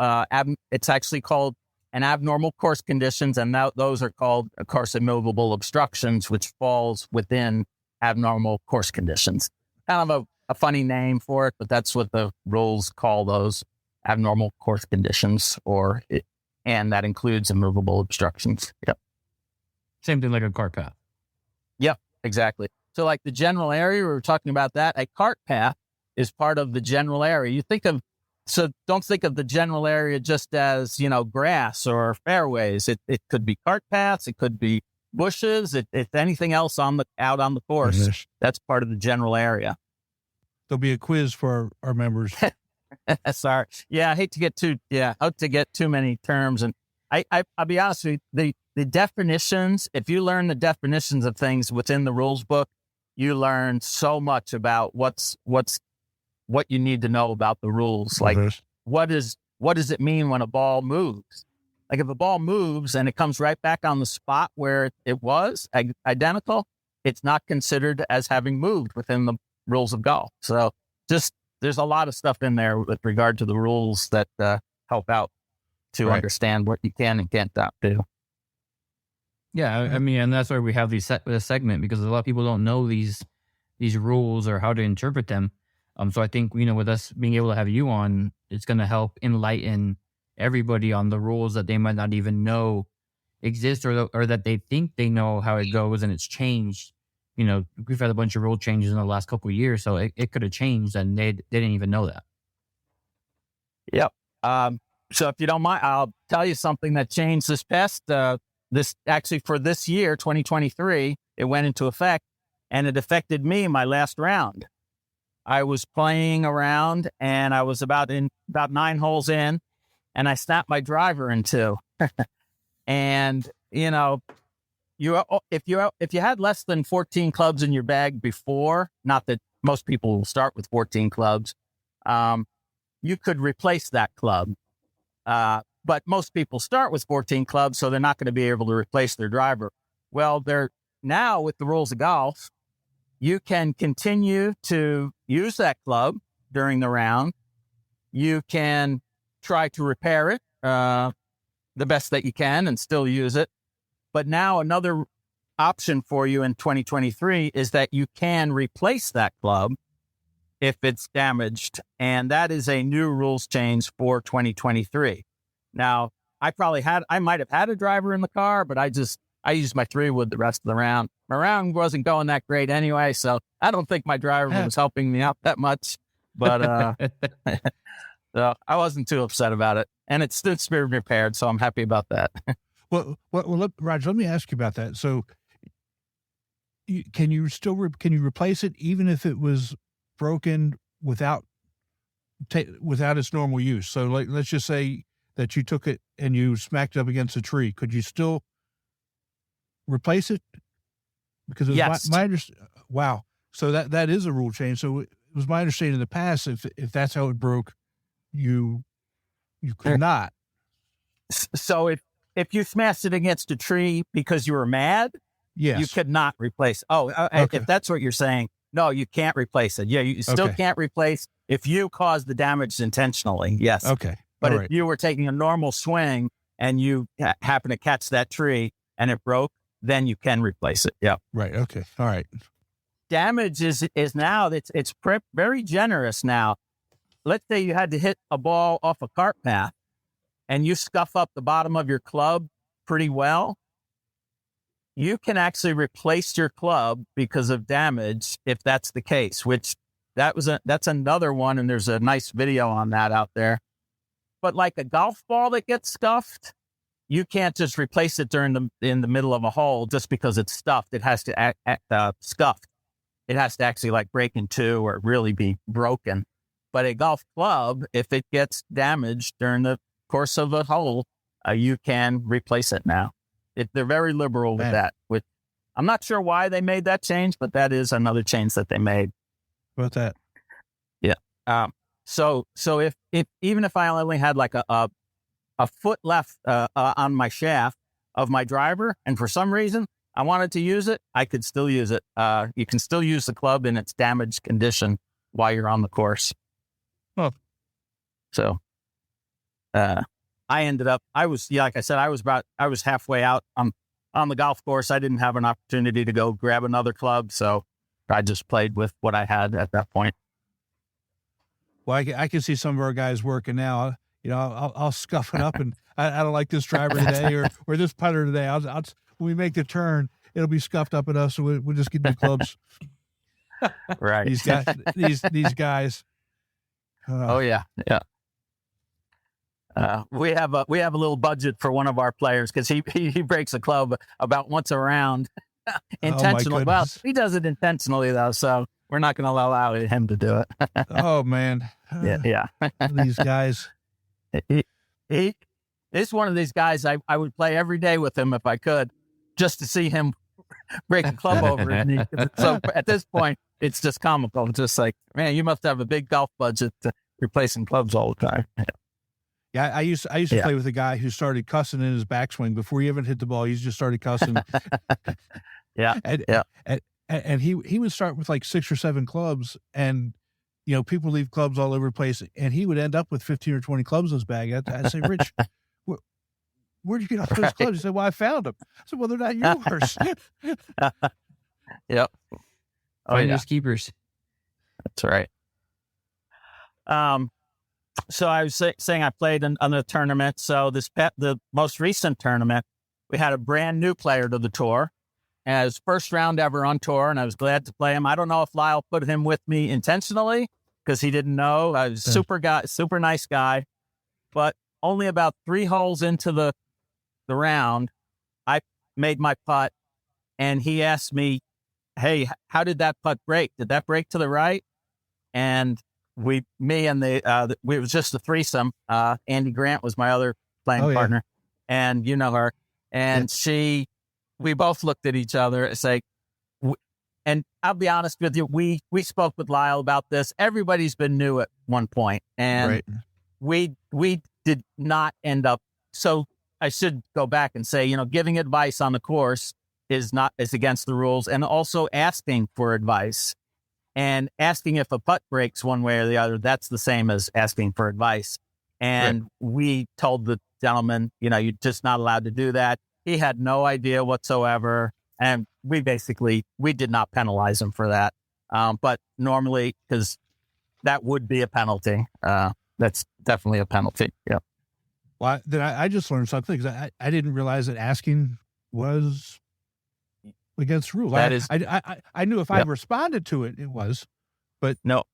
it's actually called an abnormal course conditions. And those are called, of course, immovable obstructions, which falls within abnormal course conditions. Kind of a funny name for it, but that's what the rules call those, abnormal course conditions, and that includes immovable obstructions. Yep. Same thing like a cart path. Yep, exactly. So like the general area, we were talking about that. A cart path is part of the general area. Don't think of the general area just as, grass or fairways. It could be cart paths. It could be bushes. It's anything else out on the course. That's part of the general area. There'll be a quiz for our members. Sorry. Yeah, I hate to get too many terms. And I'll be honest with you, the definitions, if you learn the definitions of things within the rules book, you learn so much about what you need to know about the rules. Like, what does it mean when a ball moves? Like if a ball moves and it comes right back on the spot where it was identical, it's not considered as having moved within the rules of golf. So there's a lot of stuff in there with regard to the rules that help out to understand what you can and can't do. Yeah, I mean, and that's why we have this segment, because a lot of people don't know these rules or how to interpret them. So I think, with us being able to have you on, it's going to help enlighten everybody on the rules that they might not even know exist, or that they think they know how it goes and it's changed. We've had a bunch of rule changes in the last couple of years, so it could have changed and they didn't even know that. Yep. So if you don't mind, I'll tell you something that changed this past, for this year, 2023, it went into effect and it affected me my last round. I was playing around and I was about 9 holes in, and I snapped my driver in two. And, if you had less than 14 clubs in your bag before, not that most people will start with 14 clubs, you could replace that club. But most people start with 14 clubs, so they're not going to be able to replace their driver. Well, now with the rules of golf, you can continue to use that club during the round. You can try to repair it the best that you can and still use it. But now another option for you in 2023 is that you can replace that club if it's damaged. And that is a new rules change for 2023. Now, I might have had a driver in the car, but I used my 3-wood the rest of the round. My round wasn't going that great anyway, so I don't think my driver was helping me out that much. But so I wasn't too upset about it. And it's been repaired, so I'm happy about that. Well, Roger, let me ask you about that. So can you replace it even if it was broken without its normal use? So let's just say that you took it and you smacked it up against a tree. Could you still replace it? Because it was yes. Wow. So that is a rule change. So it was my understanding in the past, if that's how it broke, you could not. So if you smashed it against a tree because you were mad, yes, you could not replace. Okay. If that's what you're saying, no, you can't replace it. Yeah, you still can't replace if you caused the damage intentionally. Yes. Okay. But if you were taking a normal swing and you happen to catch that tree and it broke, then you can replace it. Yeah. Right. Okay. All right. Damage is now, it's very generous now. Let's say you had to hit a ball off a cart path and you scuff up the bottom of your club pretty well. You can actually replace your club because of damage if that's the case, which that's another one. And there's a nice video on that out there. But like a golf ball that gets scuffed, you can't just replace it in the middle of a hole just because it's stuffed. It has to act scuffed. It has to actually like break in two or really be broken. But a golf club, if it gets damaged during the course of a hole, you can replace it now. They're very liberal with that. I'm not sure why they made that change, but that is another change that they made. About that? Yeah. So if even if I only had like a foot left on my shaft of my driver, and for some reason I wanted to use it, I could still use it. You can still use the club in its damaged condition while you're on the course. Oh. So I ended up, like I said, I was halfway out on the golf course. I didn't have an opportunity to go grab another club, so I just played with what I had at that point. Well, I can see some of our guys working now. I'll scuff it up, and I don't like this driver today or this putter today. When we make the turn, it'll be scuffed up at us, so we'll just get new clubs. Right. These guys. Oh yeah. We have a little budget for one of our players because he breaks a club about once a round intentionally. Well, he does it intentionally though, so we're not going to allow him to do it. Oh man. Yeah. These guys. He's one of these guys I would play every day with him if I could, just to see him break a club over his knee. So at this point, it's just comical. It's just like, man, you must have a big golf budget to replacing clubs all the time. Yeah, I used to play with a guy who started cussing in his backswing before he even hit the ball. He just started cussing. And he would start with like 6 or 7 clubs, and people leave clubs all over the place, and he would end up with 15 or 20 clubs in his bag. I'd say, Rich, where'd you get all those clubs? He said, well, I found them. I said, well, they're not yours. Yep. Finders keepers. That's right. So I was saying I played in a tournament. So the most recent tournament, we had a brand new player to the tour, as first round ever on tour, and I was glad to play him. I don't know if Lyle put him with me intentionally because he didn't know. I was super nice guy, but only about 3 holes into the round, I made my putt, and he asked me, "Hey, how did that putt break? Did that break to the right?" And me and it was just a threesome. Andy Grant was my other playing partner, and you know her, and we both looked at each other and say, and I'll be honest with you, we spoke with Lyle about this. Everybody's been new at one point, and we did not end up. So I should go back and say, giving advice on the course is against the rules, and also asking for advice and asking if a putt breaks one way or the other. That's the same as asking for advice. And we told the gentleman, you're just not allowed to do that. He had no idea whatsoever. And we did not penalize him for that. But normally, because that would be a penalty. That's definitely a penalty. Yeah. Well, then I just learned something, because I didn't realize that asking was against rules. I knew if I responded to it, it was, but no.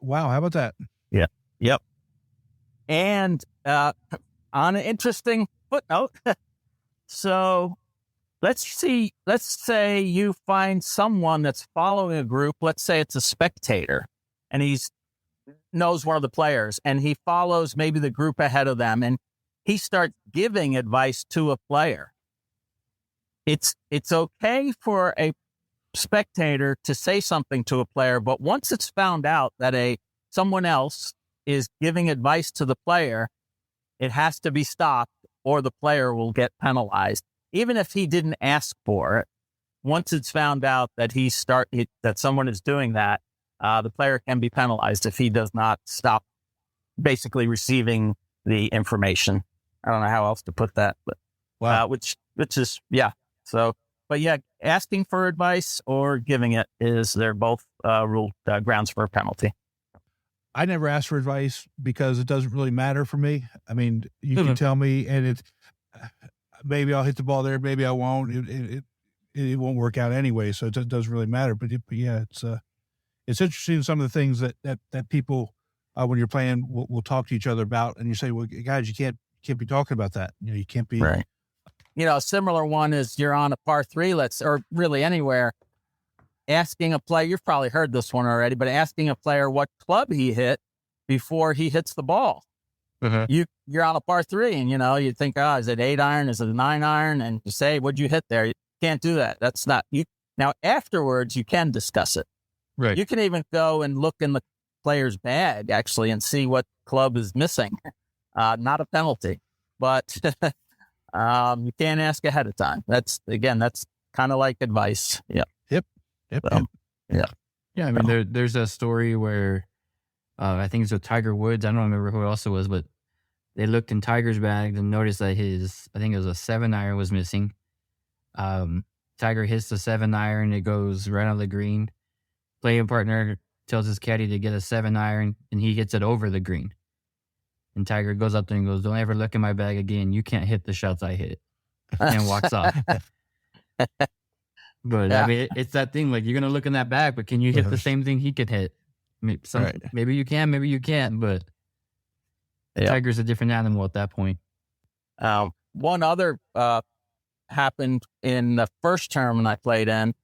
Wow, how about that? Yeah. Yep. And on an interesting footnote, so let's say you find someone that's following a group. Let's say it's a spectator, and knows one of the players, and he follows maybe the group ahead of them, and he starts giving advice to a player. It's okay for a spectator to say something to a player, but once it's found out that someone else is giving advice to the player, it has to be stopped, or the player will get penalized. Even if he didn't ask for it, once it's found out that that someone is doing that, the player can be penalized if he does not stop basically receiving the information. I don't know how else to put that, but which is So, but asking for advice or giving it they're both rule grounds for a penalty. I never ask for advice because it doesn't really matter for me. I mean, you can tell me, and maybe I'll hit the ball there, maybe I won't. It won't work out anyway, so it doesn't really matter. But it's interesting, some of the things that people when you're playing will talk to each other about, and you say, well, guys, you can't be talking about that. You can't be right. A similar one is you're on a par 3, or really anywhere, asking a player, you've probably heard this one already, but asking a player what club he hit before he hits the ball. You're on a par 3, and you think, is it 8 iron? Is it a 9 iron? And you say, what'd you hit there? You can't do that. That's not you. Now, afterwards, you can discuss it. Right. You can even go and look in the player's bag, actually, and see what club is missing. Not a penalty, but you can't ask ahead of time. That's kind of like advice. Yeah. Yep. Yeah. I mean, there's a story where I think it's with Tiger Woods. I don't remember who else it was, but they looked in Tiger's bag and noticed that I think it was a 7 iron was missing. Tiger hits the 7 iron. It goes right on the green. Playing partner tells his caddy to get a 7 iron, and he hits it over the green. And Tiger goes up there and goes, "Don't ever look in my bag again. You can't hit the shots I hit," and walks off. But I mean, it's that thing, like, you're going to look in that bag, but can you hit the same thing he could hit? Maybe you can, maybe you can't, but Tiger's a different animal at that point. One other happened in the first tournament I played in.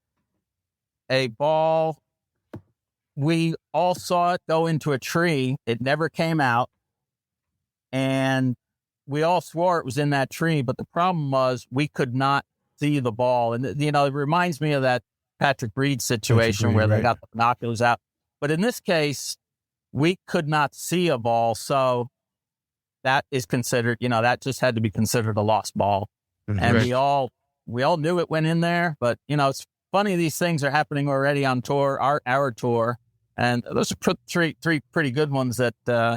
A ball, we all saw it go into a tree. It never came out. And we all swore it was in that tree, but the problem was we could not see the ball. And, it reminds me of that Patrick Reed situation where they got the binoculars out. But in this case, we could not see a ball. So that is considered, that just had to be considered a lost ball. And we all knew it went in there. But, it's funny, these things are happening already on tour, our tour. And those are three pretty good ones that,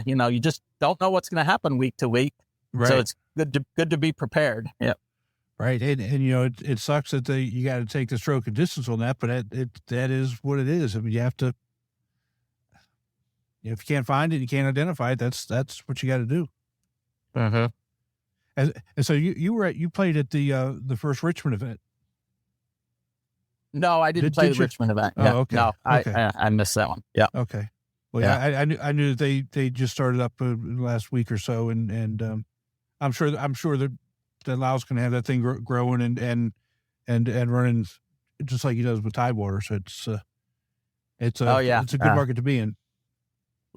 you just don't know what's going to happen week to week. Right. So it's good to be prepared. Yeah. Right. And it sucks that you got to take the stroke of distance on that, but that is what it is. I mean, you have to, if you can't find it, you can't identify it. That's what you got to do. And so you played at the first Richmond event. No, I didn't play the Richmond event. Oh, yeah. okay. No, okay. I missed that one. Yeah. Okay. Well, yeah, I knew that they just started up last week or so, and I'm sure that Lyle's going to have that thing growing and running just like he does with Tidewater. So it's a good market to be in.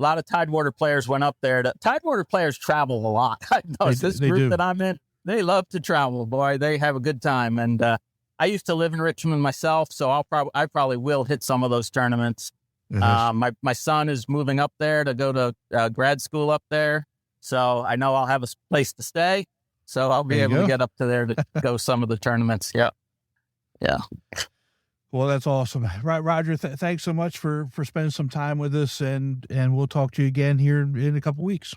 A lot of Tidewater players went up there. Tidewater players travel a lot. I know this they group do. that I'm in, they love to travel. Boy, they have a good time. And I used to live in Richmond myself, so I probably will hit some of those tournaments. My son is moving up there to go to grad school up there, so I know I'll have a place to stay. So I'll be able to get up to there to go some of the tournaments. Yeah. Well, that's awesome. Right, Roger, thanks so much for spending some time with us, and we'll talk to you again here in a couple weeks.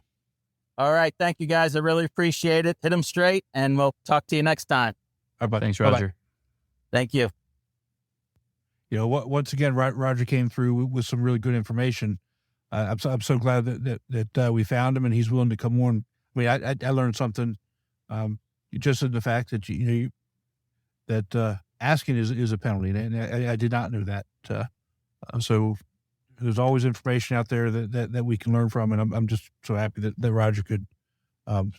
All right. Thank you, guys. I really appreciate it. Hit them straight, and we'll talk to you next time. All right, Thanks, Roger. Bye-bye. Thank you. You know, once again, Roger came through with some really good information. I'm so glad that we found him and he's willing to come on. I mean, I learned something just in the fact that that asking is a penalty, and I did not know that. So there's always information out there that we can learn from, and I'm just so happy that Roger could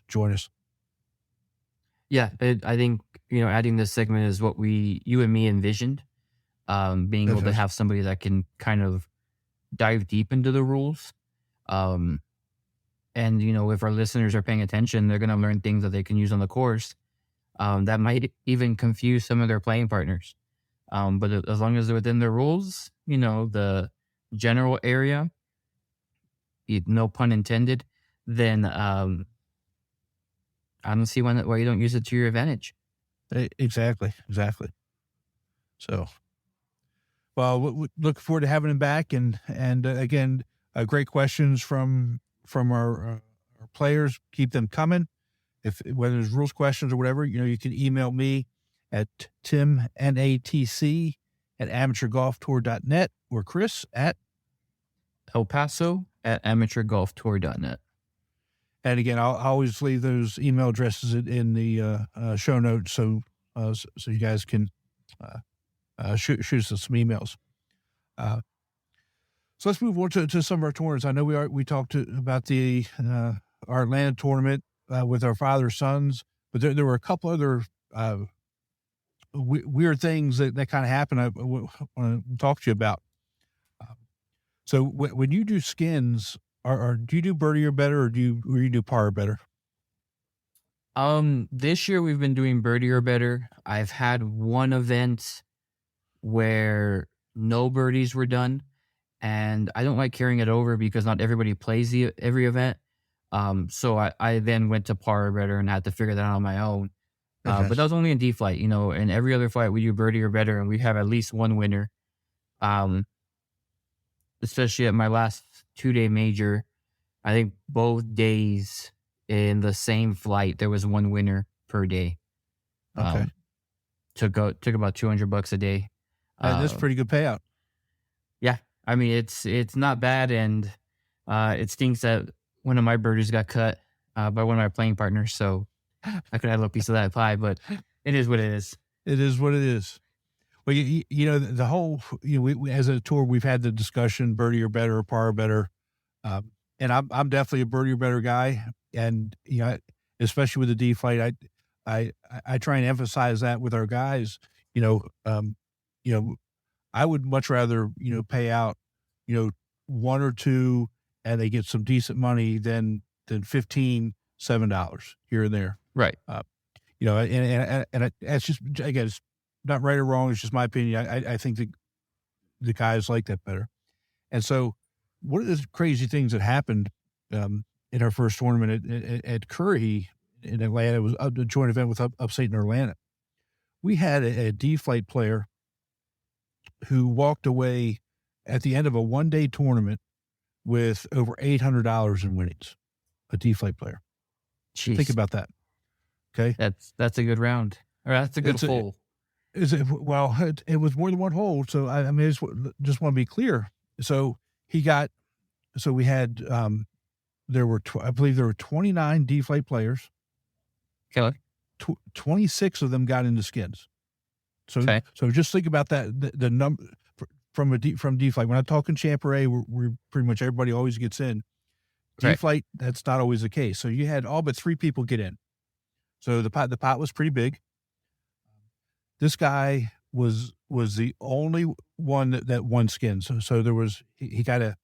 join us. Yeah, I think adding this segment is what you and me envisioned. Being able to have somebody that can kind of dive deep into the rules. And, if our listeners are paying attention, they're going to learn things that they can use on the course that might even confuse some of their playing partners. But as long as they're within the rules, the general area, no pun intended, then I don't see why you don't use it to your advantage. Exactly. So, well, we look forward to having him back, and again, great questions from our players. Keep them coming. Whether there's rules questions or whatever, you can email me at timnatc@amateurgolftour.net or Chris at El Paso @amateurgolftour.net. And again, I'll always leave those email addresses in the show notes, so you guys can shoot us some emails. So let's move on to some of our tournaments. I know we talked about our Atlanta tournament with our father's sons, but there were a couple other weird things that kind of happened. I want to talk to you about. So when you do skins, do you do birdie or better, or do you do par or better? This year we've been doing birdie or better. I've had one event where no birdies were done, and I don't like carrying it over because not everybody plays every event. So I then went to par or better and had to figure that out on my own. But that was only in D flight, and every other flight we do birdie or better, and we have at least one winner. Especially at my last 2-day major, I think both days in the same flight, there was one winner per day. Okay. Took about $200 a day. That's a pretty good payout. Yeah. I mean, it's not bad. And, it stinks that one of my birdies got cut, by one of my playing partners. So I could have a little piece of that pie, but it is what it is. It is what it is. Well, the whole, we as a tour, we've had the discussion, birdie or better or par or better. And I'm definitely a birdie or better guy. And, especially with the D flight, I try and emphasize that with our guys. I would much rather, pay out, one or two and they get some decent money than $7 here and there. Right. And it's just, again, it's not right or wrong. It's just my opinion. I think the guys like that better. And so one of the crazy things that happened in our first tournament at Curry in Atlanta, it was a joint event with Upstate in Atlanta. We had a D flight player who walked away at the end of a 1-day tournament with over $800 in winnings. A D flight player. Jeez. Think about that. Okay. That's a good round. Or that's a good hole. Well, it was more than one hole. So I mean, just want to be clear. So we had, I believe there were 29 D flight players. Okay. 26 of them got into skins. So, okay. So just think about that. The number from D flight. When I'm talking Champeray, we're pretty much everybody always gets in. D flight, that's not always the case. So you had all but 3 people get in. So the pot was pretty big. This guy was the only one that won skins. So there was, he got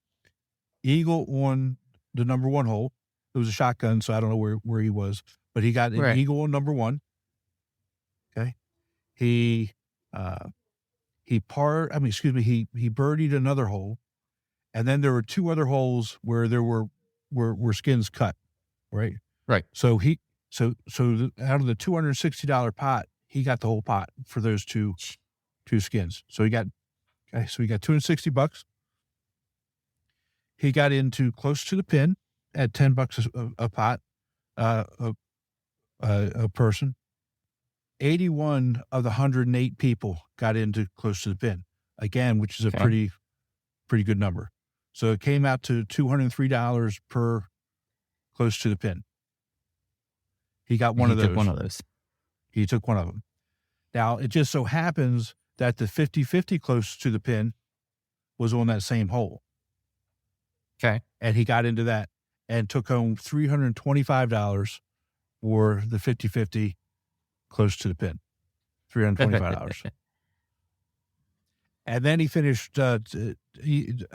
eagle on the number 1 hole. It was a shotgun, so I don't know where he was, but he got an Right. eagle on number 1. Okay. He birdied another hole, and then there were 2 other holes where there were skins cut, right? Right. So out of the $260 pot, he got the whole pot for those two skins. So he got $260. He got into close to the pin at $10 a pot, a person. 81 of the 108 people got into close to the pin again, which is a pretty good number. So it came out to $203 per close to the pin. He got one of those. Took one of those. He took one of them. Now, it just so happens that the 50-50 close to the pin was on that same hole. Okay. And he got into that and took home $325 for the 50-50 close to the pin. $325. And then he finished, I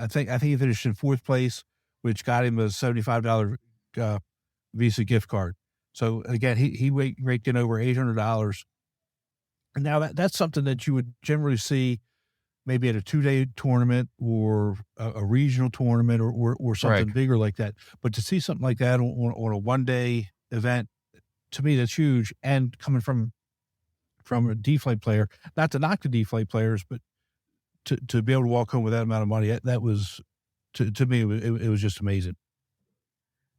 think he finished in 4th place, which got him a $75 Visa gift card. So again, he raked in over $800. And now that's something that you would generally see maybe at a 2-day tournament or a regional tournament or something bigger like that. But to see something like that on a 1-day event, to me, that's huge. And coming from a D-Flight player, not to knock the D-Flight players, but to be able to walk home with that amount of money, that was, to me, it was just amazing.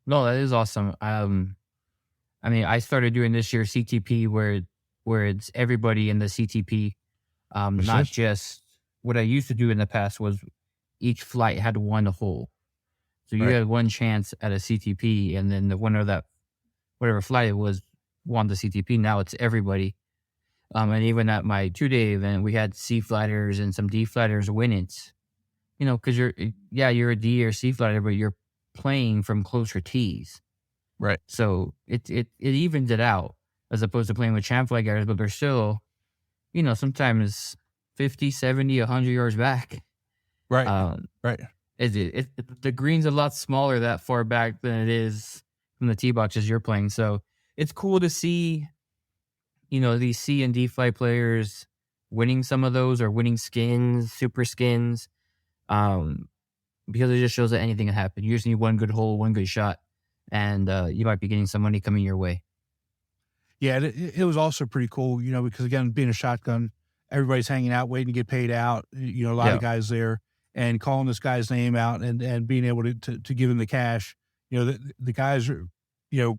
No, that is awesome. I mean, I started doing this year CTP where it's everybody in the CTP, not just what I used to do in the past was each flight had 1 hole. So you had 1 chance at a CTP, and then the winner of that, whatever flight it was, won the CTP. Now it's everybody. And even at my 2-day event, we had C flighters and some D flighters win it. You know, because you're a D or C flighter, but you're playing from closer tees. Right. So it evens it out as opposed to playing with champ flag guys, but they're still, you know, sometimes 50, 70, 100 yards back. Right. Right. The green's a lot smaller that far back than it is from the tee boxes you're playing. So it's cool to see, you know, these C and D flight players winning some of those or winning skins, super skins, because it just shows that anything can happen. You just need 1 good hole, 1 good shot, and you might be getting some money coming your way. Yeah, it was also pretty cool, you know, because again, being a shotgun, everybody's hanging out, waiting to get paid out. You know, a lot of guys there, and calling this guy's name out and being able to give him the cash. You know, the guys are, you know,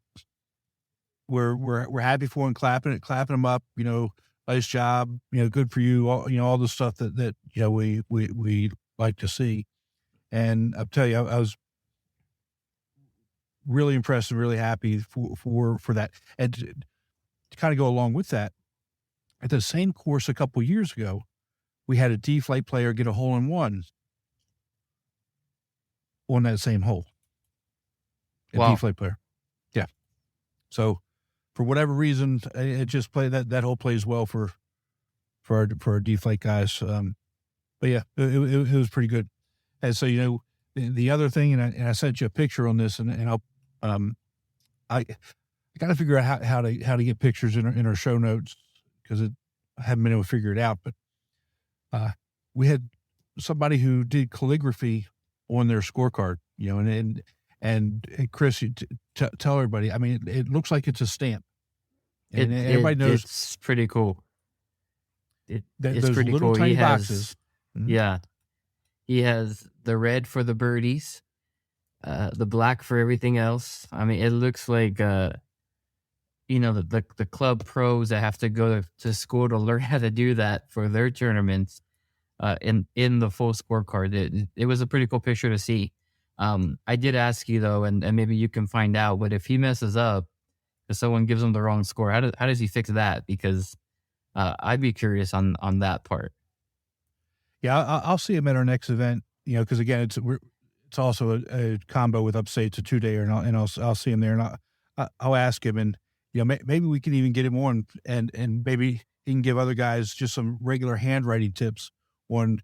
we're happy for him, clapping him up. You know, nice job. You know, good for you. All the stuff that you know we like to see. And I'll tell you, I was really impressed and really happy for that. And to kind of go along with that, at the same course a couple of years ago, we had a D-Flight player get a hole-in-one on that same hole. A D-Flight player. Yeah. So for whatever reason, it just played that hole plays well for our D-Flight guys. But yeah, it was pretty good. And so, you know, the other thing, and I sent you a picture on this, and I'll, I got to figure out how to get pictures in our show notes, because I haven't been able to figure it out. But we had somebody who did calligraphy on their scorecard, you know, and Chris, you tell everybody. I mean, it looks like it's a stamp, and everybody knows it's pretty cool. It's those pretty little cool. tiny He has, boxes. Yeah, he has the red for the birdies, the black for everything else. I mean, it looks like you know, the club pros that have to go to school to learn how to do that for their tournaments, in the full scorecard. It was a pretty cool picture to see. I did ask you though, and maybe you can find out, but if he messes up, if someone gives him the wrong score, how does he fix that? Because I'd be curious on that part. Yeah, I'll see him at our next event, you know, because again, it's also a combo with Upstate. It's a 2-day, and I'll see him there, and I'll ask him, and you know, maybe we can even get him on, and maybe he can give other guys just some regular handwriting tips on,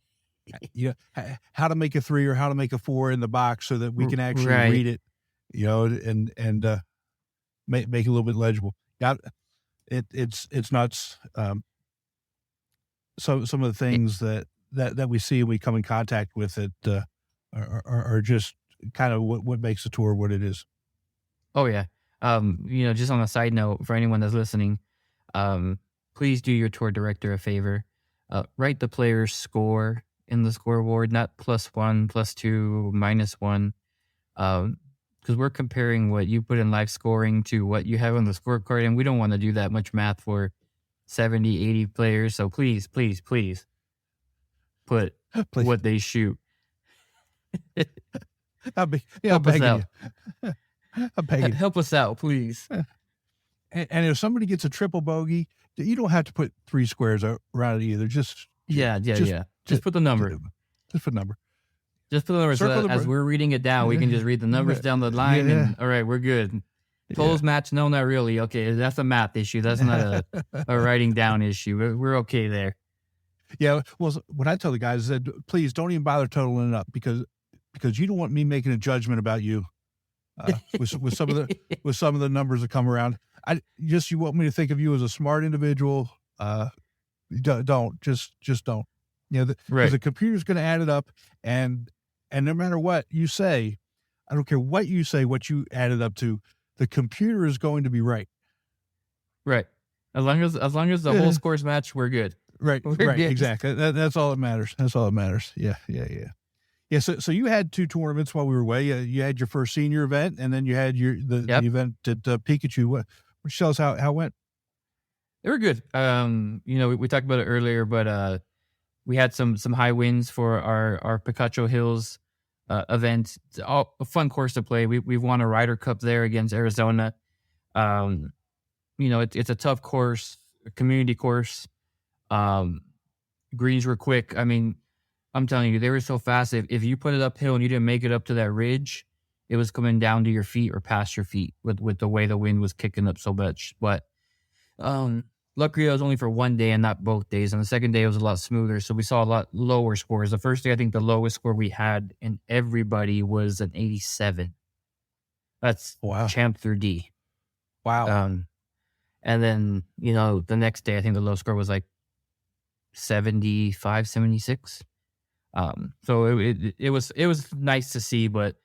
how to make a 3 or how to make a 4 in the box so that we can actually Right. read it, and make it a little bit legible. Yeah, it's nuts. Some of the things that we see and we come in contact with it are just kind of what makes the tour what it is. Oh yeah. Just on a side note, for anyone that's listening, please do your tour director a favor. Write the player's score in the scoreboard, not +1, +2, -1. Because we're comparing what you put in live scoring to what you have on the scorecard, and we don't want to do that much math for 70, 80 players. So please put what they shoot. I'm Help us begging out. you. I'm begging. Help us out, please. And if somebody gets a triple bogey, you don't have to put 3 squares around it either. Just put the number. Just put number. Just put the number. So Circle that the as we're reading it down, we can just read the numbers down the line, and all right, we're good. Totals match? No, not really. Okay, that's a math issue. That's not a writing down issue. We're okay there. Yeah. Well, what I tell the guys is that please don't even bother totaling it up because you don't want me making a judgment about you with some of the numbers that come around. You want me to think of you as a smart individual. Don't just don't. Because the computer's going to add it up, and no matter what you say, I don't care what you say, what you add it up to, the computer is going to be right. Right. As long as the whole scores match, we're good. Right. We're Right. good. Exactly. That's all that matters. That's all that matters. Yeah. So you had 2 tournaments while we were away. You had your first senior event, and then you had the event at Pikachu. What tell us how it went? They were good. We talked about it earlier, but we had some high wins for our Picacho Hills event. It's a fun course to play. We won a Ryder Cup there against Arizona. It's a tough course, a community course. Greens were quick. I mean, I'm telling you, they were so fast. If you put it uphill and you didn't make it up to that ridge, it was coming down to your feet or past your feet with the way the wind was kicking up so much. But luckily, it was only for one day and not both days. And the second day, it was a lot smoother. So we saw a lot lower scores. The first day, I think the lowest score we had in everybody was an 87. That's champ through D. Wow. And then, the next day, I think the low score was like 75, 76. So it was nice to see, but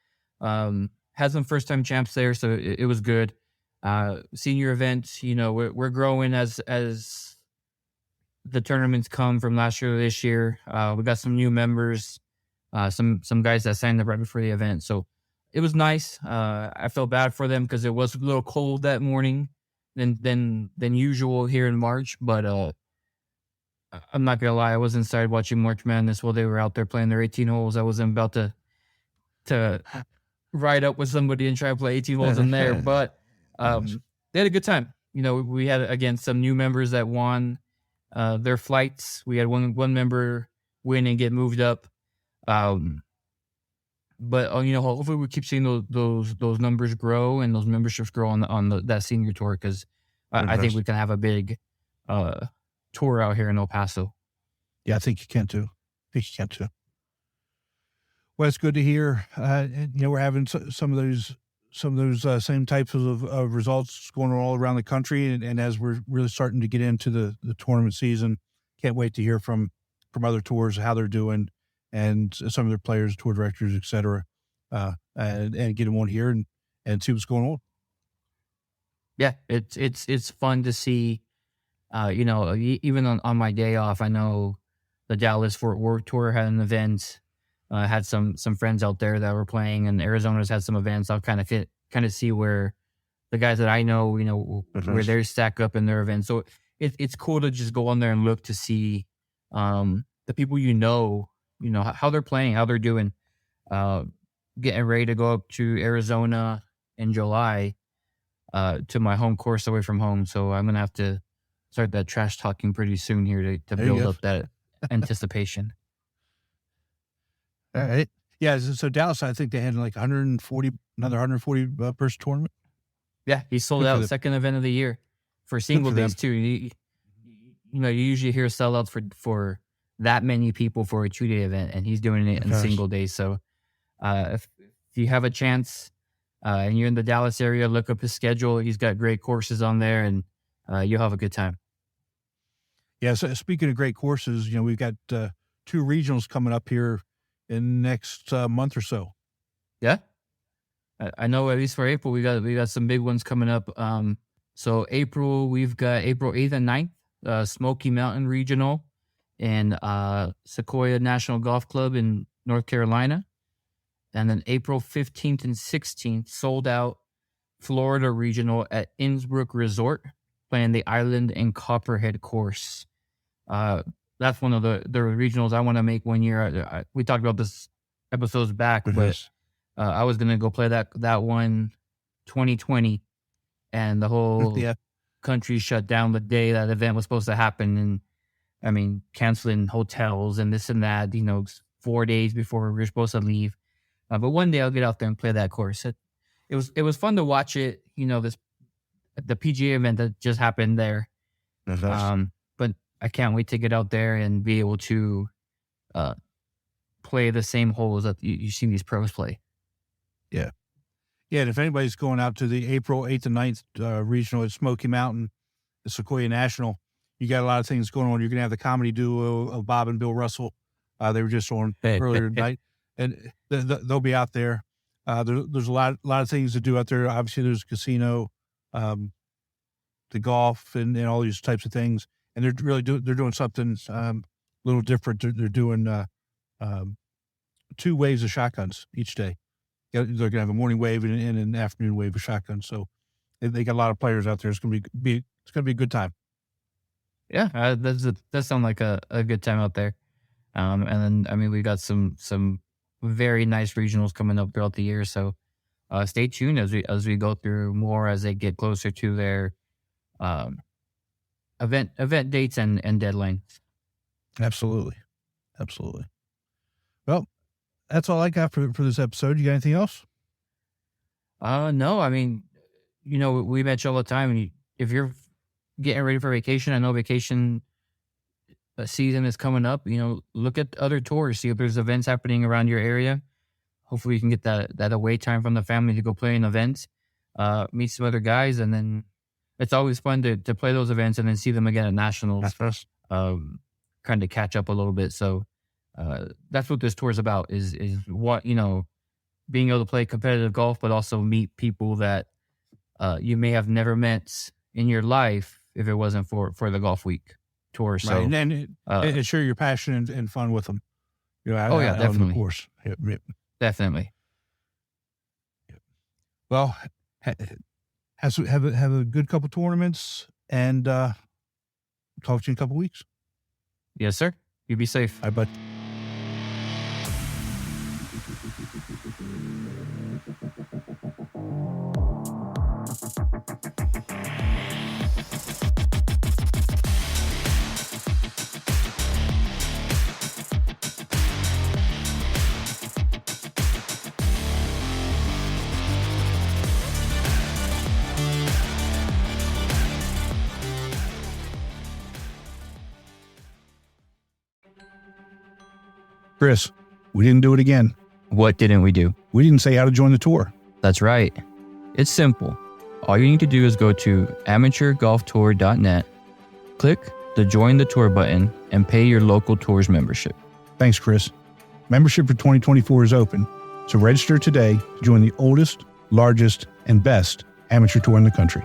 had some first time champs there, so it was good. Senior event, we're growing as the tournaments come from last year to this year. We got some new members, some guys that signed up right before the event, so it was nice. I felt bad for them because it was a little cold that morning than usual here in March, but I'm not gonna lie, I was inside watching March Madness while they were out there playing their 18 holes. I wasn't about to ride up with somebody and try to play 18 holes in there, but they had a good time. We had, again, some new members that won their flights. We had one member win and get moved up. But hopefully we keep seeing those numbers grow and those memberships grow on that senior tour, because I think we can have a big tour out here in El Paso. Yeah, I think you can too. Well, it's good to hear. We're having some of those same types of results going on all around the country, and as we're really starting to get into the tournament season, can't wait to hear from other tours how they're doing, and some of their players, tour directors, etc. And get them on here and see what's going on. Yeah, it's fun to see. Even on my day off, I know the Dallas Fort Worth tour had an event. Had some friends out there that were playing, and Arizona's had some events. I'll kind of see where the guys that I know, where they stack up in their events. So it's cool to just go on there and look to see the people how they're playing, how they're doing. Getting ready to go up to Arizona in July to my home course away from home. So I'm gonna have to start that trash talking pretty soon here to build up that anticipation. All right. Yeah. So Dallas, I think they had like another 140 person tournament. Yeah, he sold out second event of the year for single days too. You usually hear sellouts for that many people for a 2-day event, and he's doing it in single days. So if you have a chance and you're in the Dallas area, look up his schedule. He's got great courses on there, and you'll have a good time. Yeah. So speaking of great courses, we've got 2 regionals coming up here in the next month or so. Yeah. I know at least for April, we got some big ones coming up. So April, we've got April 8th and 9th, Smoky Mountain Regional and Sequoia National Golf Club in North Carolina. And then April 15th and 16th, sold out Florida Regional at Innsbruck Resort, playing the Island and Copperhead course. That's one of the regionals I want to make one year. We talked about this episodes back, but I was going to go play that one 2020, and the whole country shut down the day that event was supposed to happen. And I mean, canceling hotels and this and that, 4 days before we were supposed to leave. But one day I'll get out there and play that course. It was fun to watch it. The PGA event that just happened there. But I can't wait to get out there and be able to play the same holes that you see these pros play. Yeah. Yeah, and if anybody's going out to the April 8th and 9th regional at Smoky Mountain, the Sequoia National, you got a lot of things going on. You're going to have the comedy duo of Bob and Bill Russell. They were just on earlier tonight, and they'll be out there. There's a lot of things to do out there. Obviously, there's a casino, the golf, and all these types of things. And they're doing something a little different. They're doing 2 waves of shotguns each day. They're going to have a morning wave and an afternoon wave of shotguns. So they got a lot of players out there. It's going to be a good time. Yeah, that sounds like a good time out there. And then, I mean, we got some very nice regionals coming up throughout the year. So stay tuned as we go through more as they get closer to their event dates and deadlines. Absolutely. Well, that's all I got for this episode. You got anything else? No, I mean, we mention all the time, and if you're getting ready for vacation, I know vacation season is coming up. Look at other tours, see if there's events happening around your area. Hopefully you can get that away time from the family to go play an event, meet some other guys, and then it's always fun to play those events and then see them again at nationals. Kind of catch up a little bit. So that's what this tour is about, is what, being able to play competitive golf, but also meet people that you may have never met in your life if it wasn't for the Golf Week tour. So, right. And share your passion and fun with them. Definitely. Of course. Yep. Definitely. Yep. Well, have a good couple tournaments, and talk to you in a couple weeks. Yes, sir. You be safe. Bye, bud. Chris, we didn't do it again. What didn't we do? We didn't say how to join the tour. That's right. It's simple. All you need to do is go to amateurgolftour.net, click the Join the Tour button, and pay your local tour's membership. Thanks, Chris. Membership for 2024 is open, so register today to join the oldest, largest, and best amateur tour in the country.